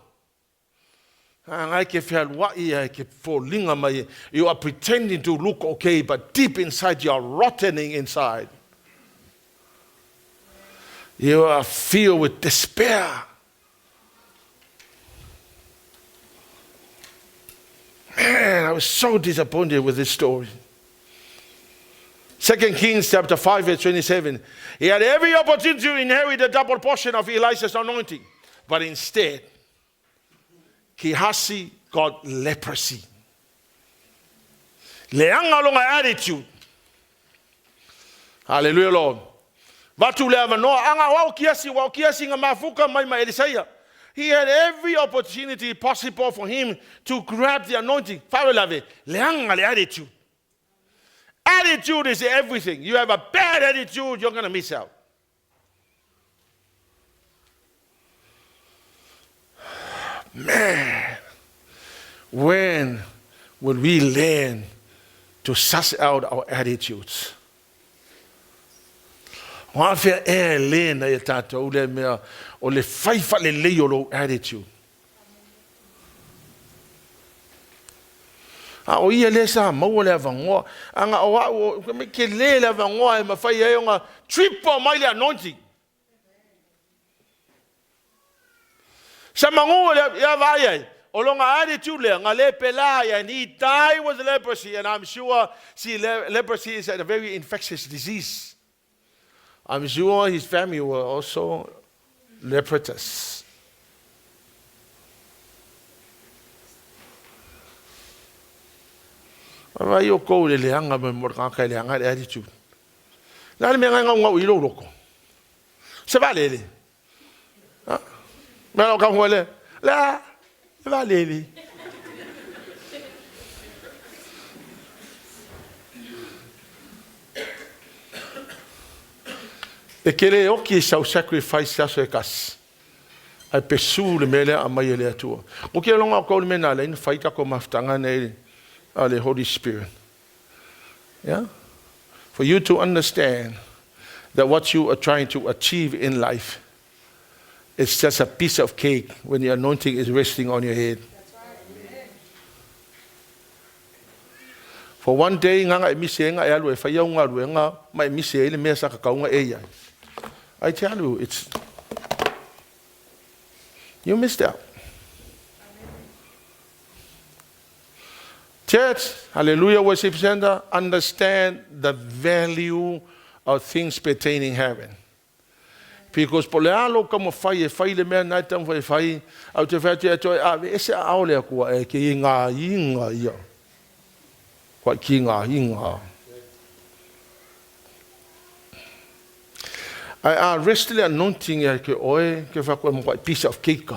Ngai ke whial wai ke fōlinga mai. You are pretending to look okay, but deep inside you are rottening inside. You are filled with despair. Man, I was so disappointed with this story. 2 Kings chapter 5 verse 27. He had every opportunity to inherit a double portion of Elisha's anointing. But instead, Gehazi got leprosy. Leanga longa attitude. Hallelujah, Lord. He had every opportunity possible for him to grab the anointing. Attitude. Attitude is everything. You have a bad attitude, you're going to miss out. Man, when will we learn to suss out our attitudes? Attitude. Triple my anointing. And he died with leprosy, and I'm sure leprosy is a very infectious disease. I'm sure his family were also leprous. You go to the attitude. Let me hang on what we look. Sepaliano. Well, come on, la, Valeli. E kere oki sau sacrifice saso e kas. Ai pesu le mele a mai le atua. O ke longa ko le mena le faita ko maftanga nei ale Holy Spirit. Yeah? For you to understand that what you are trying to achieve in life, it's just a piece of cake when the anointing is resting on your head. For one day, I tell you, it's you missed out. Church, hallelujah, worship center, understand the value of things pertaining heaven. Because polealo como fai le mea nai tam fai au te fete to ese aole ko e ki nga ia. Kwa ki nga inga. I rested anointing e ke oe ke fa ko mo piece of cake.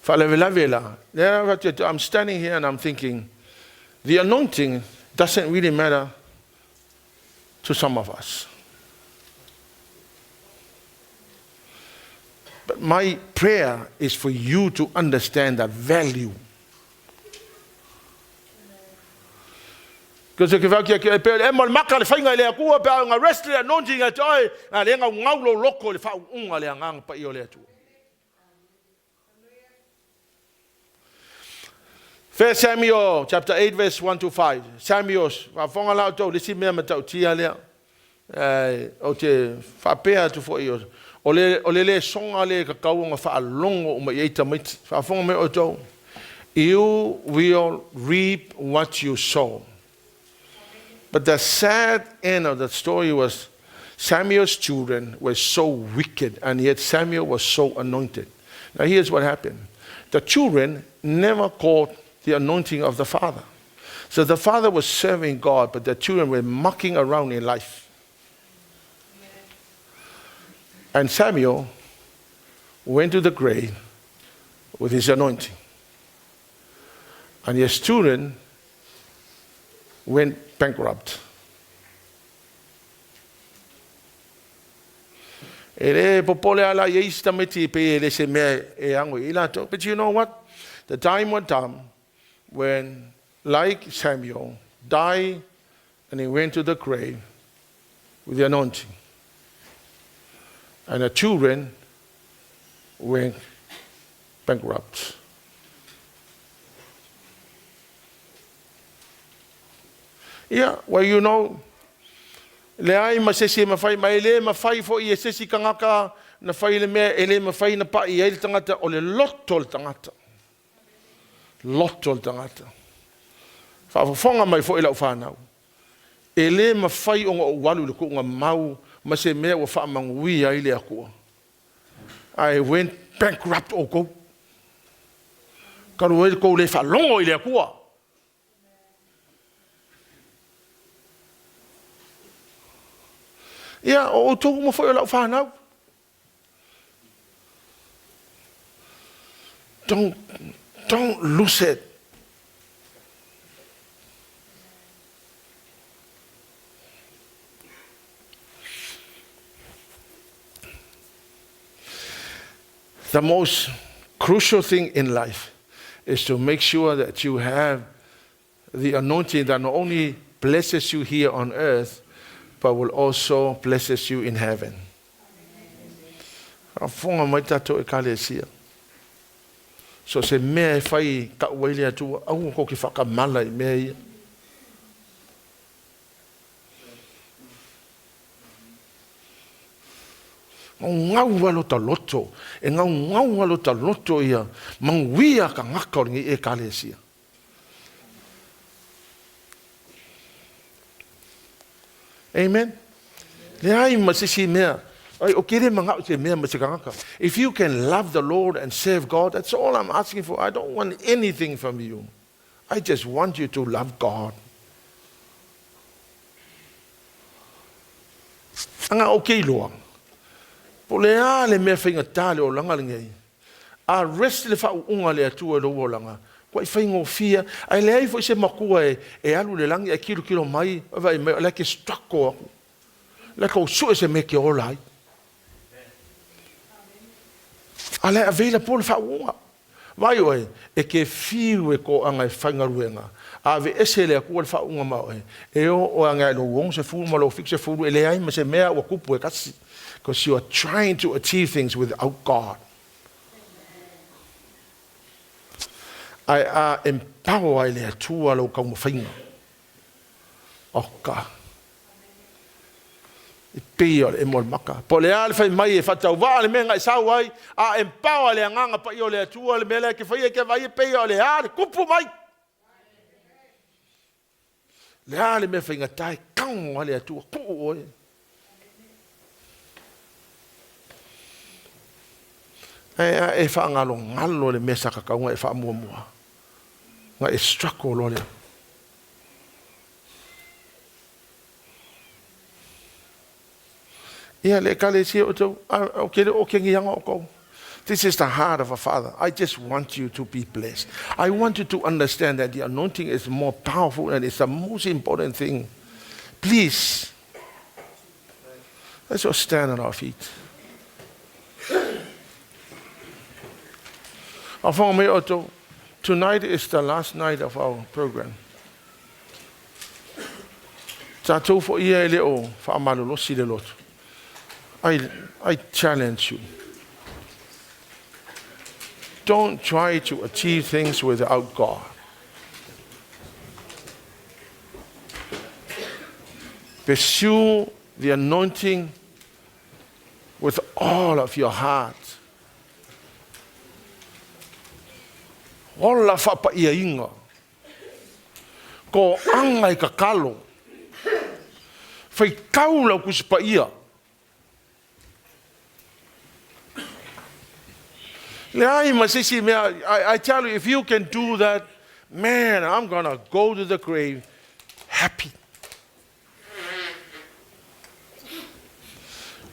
I'm standing here and I'm thinking, the anointing doesn't really matter to some of us. But my prayer is for you to understand the value. Because if I get a pair of macal finger, I go about a rested anointing at all, and then a ngaulo local if I ungalang pa ioletu. 1 Samuel chapter 8 verse 1 to 5. Samuel, whafonga lao tau, lisi mea matau tia lea. O te whapea tu fo iyo. O le songa le kakau nga whaalongo o mai eita miti. Whafonga me o tau. You will reap what you sow. But the sad end of the story was Samuel's children were so wicked, and yet Samuel was so anointed. Now here's what happened. The children never caught the anointing of the father. So the father was serving God, but the children were mucking around in life. And Samuel went to the grave with his anointing. And his children went bankrupt. But you know what? The time would come when, like Samuel, died and he went to the grave with the anointing. And the children went bankrupt. Yeah, well, you know, le ai masese mafai mai le mafai fo I sesi kangaka na fai le me ele mafai na pa I le tangata o le lotol tangata. Lotol tangata. Fa fonga mai fo ila ufana. Ele mafai o walu le ko nga mau mase me o fa mangui ai le ako. I went bankrupt o ko. Karu ko le fa longo ile ako. Yeah, o tōku mo whai o lau whanau. Don't lose it. The most crucial thing in life is to make sure that you have the anointing that not only blesses you here on earth, but will also blesses you in heaven. So se mea fai ka uaile atua, au ko ki whakamala I mea ia. Ngau walo ta loto, e ngau walo ta loto ia, manguia ka ngaka o ngi e kalesia. Amen. If you can love the Lord and serve God, that's all I'm asking for. I don't want anything from you. I just want you to love God. Anga okay loa. Polea le me finga tale o langa ngai. A rest le fa unga le atua lo langa. Kwa whaingo fia, ai le ai fo se makua e alu le langi e kilo mai, vai me le ke strako aku. Le ko so se me ke olai. Ale avela pol fa unga. Vai oi, e ke fiu e ko anga whainga ruenga. Ave ese le aku le fa unga mau e. E o anga lo wong se fu malo fix se fu e le ai ma se mea o kupu e kasi. Because you are trying to achieve things without God. I empower le tua lo ka mo fainga. Oka. I pio le mo maka. Po le al fai mai e fatau va le menga sa wai a empower le nganga pa io le tua le mele ke fai ke vai pio le al kupu mai. Le al me fainga tai kang le tua ku oi. E fa ngalo ngalo le mesa ka ka e fa mo mo. Nga e strako lo le. Ia le kale si o tau, o kere o kengi yanga o kou. This is the heart of a father. I just want you to be blessed. I want you to understand that the anointing is more powerful and it's the most important thing. Please, let's just stand on our feet. Tonight is the last night of our program. I challenge you. Don't try to achieve things without God. Pursue the anointing with all of your heart. Ola whapaia inga. Ko anga I ka kalo. Whai kaula kusipaia. I tell you, if you can do that, man, I'm going to go to the grave happy.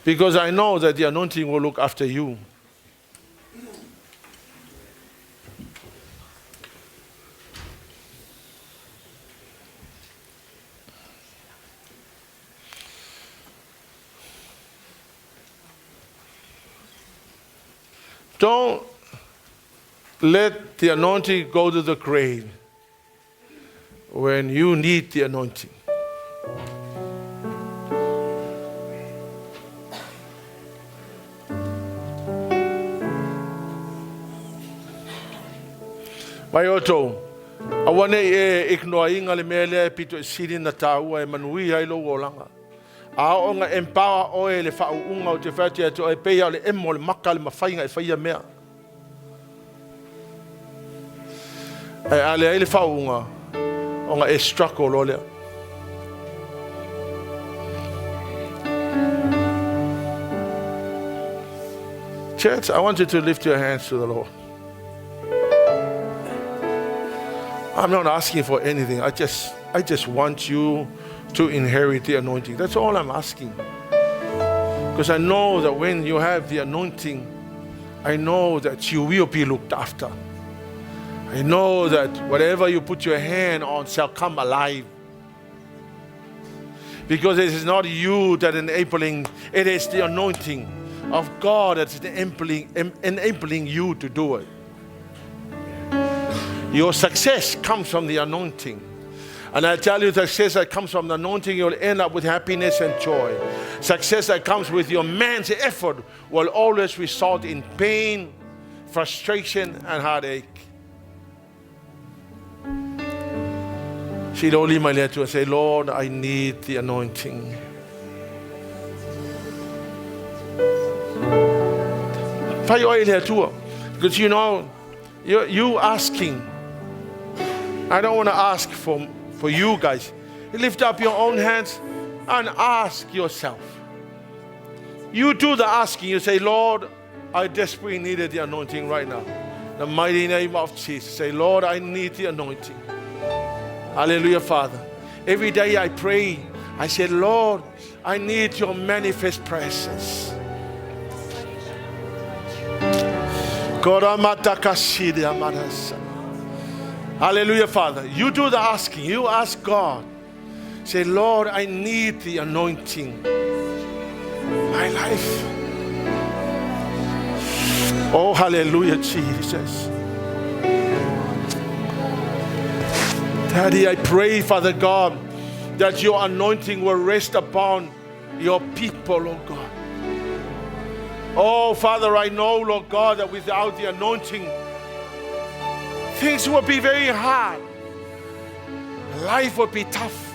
Because I know that the anointing will look after you. Don't let the anointing go to the grave when you need the anointing. Mai oto, awane iknoa inga le mele pito siri na taua e manui ai lo olanga. A onga empower oe le whau unga o te whati ato e peia le emo le maka le mawhainga e whaia mea. E ale ai le whau unga, onga e struggle o lea. Church, I want you to lift your hands to the Lord. I'm not asking for anything. I just want you to inherit the anointing. That's all I'm asking. Because I know that when you have the anointing, I know that you will be looked after. I know that whatever you put your hand on shall come alive. Because it is not you that enabling, it is the anointing of God that's enabling you to do it. Your success comes from the anointing. And I tell you, success that comes from the anointing, you'll end up with happiness and joy. Success that comes with your man's effort will always result in pain, frustration, and heartache. She'd only my letter and say, Lord, I need the anointing. Because you know, you asking. I don't want to ask for you guys. You lift up your own hands and ask yourself. You do the asking. You say, Lord, I desperately needed the anointing right now. In the mighty name of Jesus. Say, Lord, I need the anointing. Hallelujah, Father. Every day I pray. I say, Lord, I need your manifest presence. Hallelujah, Father. You do the asking. You ask God. Say, Lord, I need the anointing. My life. Oh, hallelujah, Jesus. Daddy, I pray, Father God, that your anointing will rest upon your people, oh God. Oh, Father, I know, Lord God, that without the anointing, things will be very hard. Life will be tough.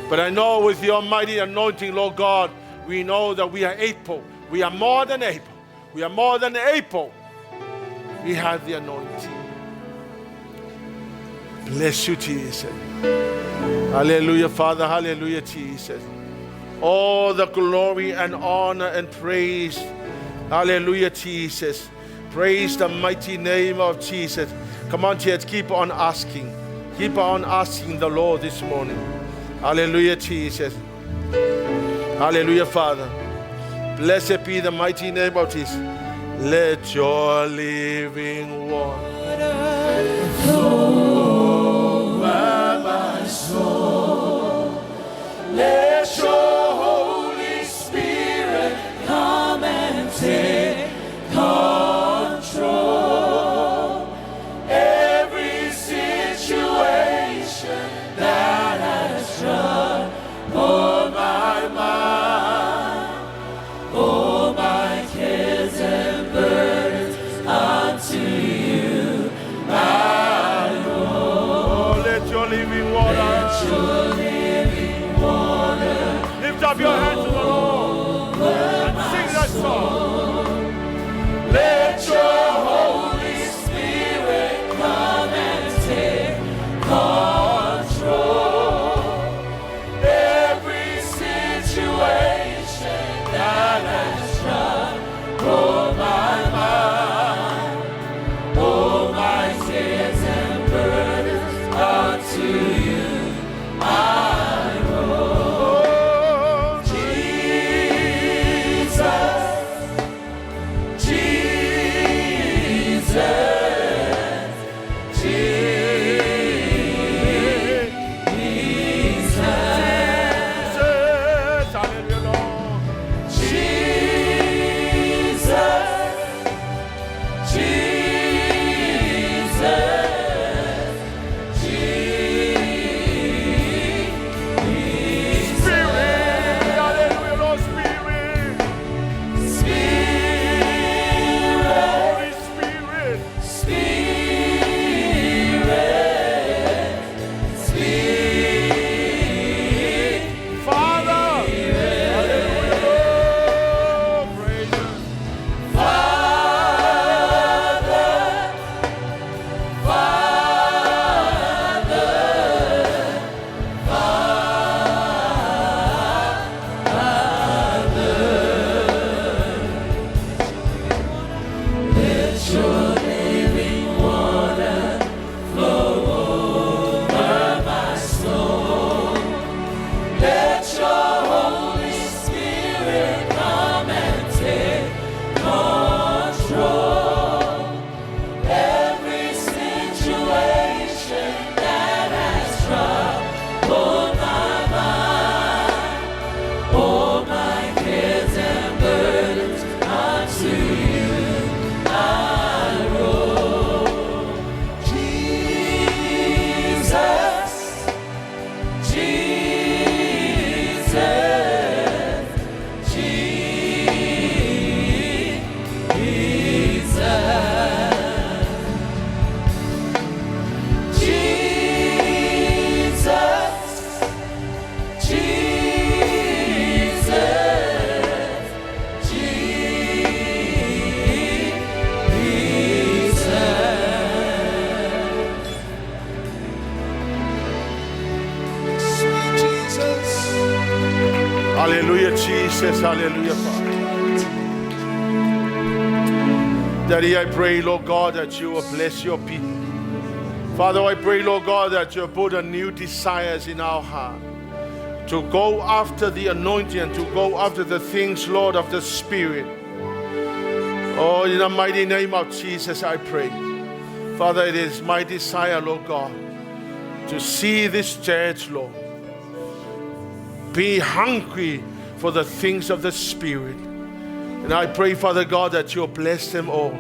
But I know with your mighty anointing, Lord God, we know that we are able. We are more than able. We are more than able. We have the anointing. Bless you, Jesus. Hallelujah, Father. Hallelujah, Jesus. All the glory and honor and praise. Hallelujah, Jesus. Praise the mighty name of Jesus. Come on, church, keep on asking. Keep on asking the Lord this morning. Hallelujah, Jesus. Hallelujah, Father. Blessed be the mighty name of Jesus. Let your living water flow over my soul. Let your Holy Spirit come and take control. Every situation that has troubled my mind, all my cares and burdens unto you I know. Let your living water, let your living water Jesus, hallelujah, Father. Daddy, I pray, Lord God, that you will bless your people. Father, I pray, Lord God, that you put a new desires in our heart to go after the anointing and to go after the things, Lord, of the Spirit. Oh, in the mighty name of Jesus, I pray. Father, it is my desire, Lord God, to see this church, Lord, be hungry for the things of the Spirit. And I pray, Father God, that you'll bless them all.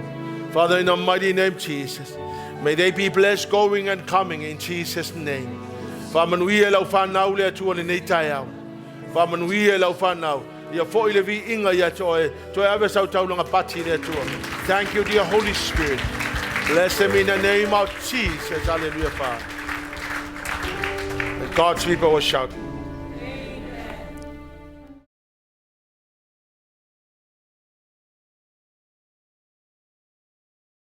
Father, in the mighty name of Jesus, may they be blessed going and coming in Jesus' name. Whamanuia lau whanau lea tua le nei tai au. Whamanuia lau whanau. Ia fo ile vi inga ia toe. Toe awe sau taulanga pati lea tua. Thank you, dear Holy Spirit. Bless them in the name of Jesus. Hallelujah, Father. And God's people will shout.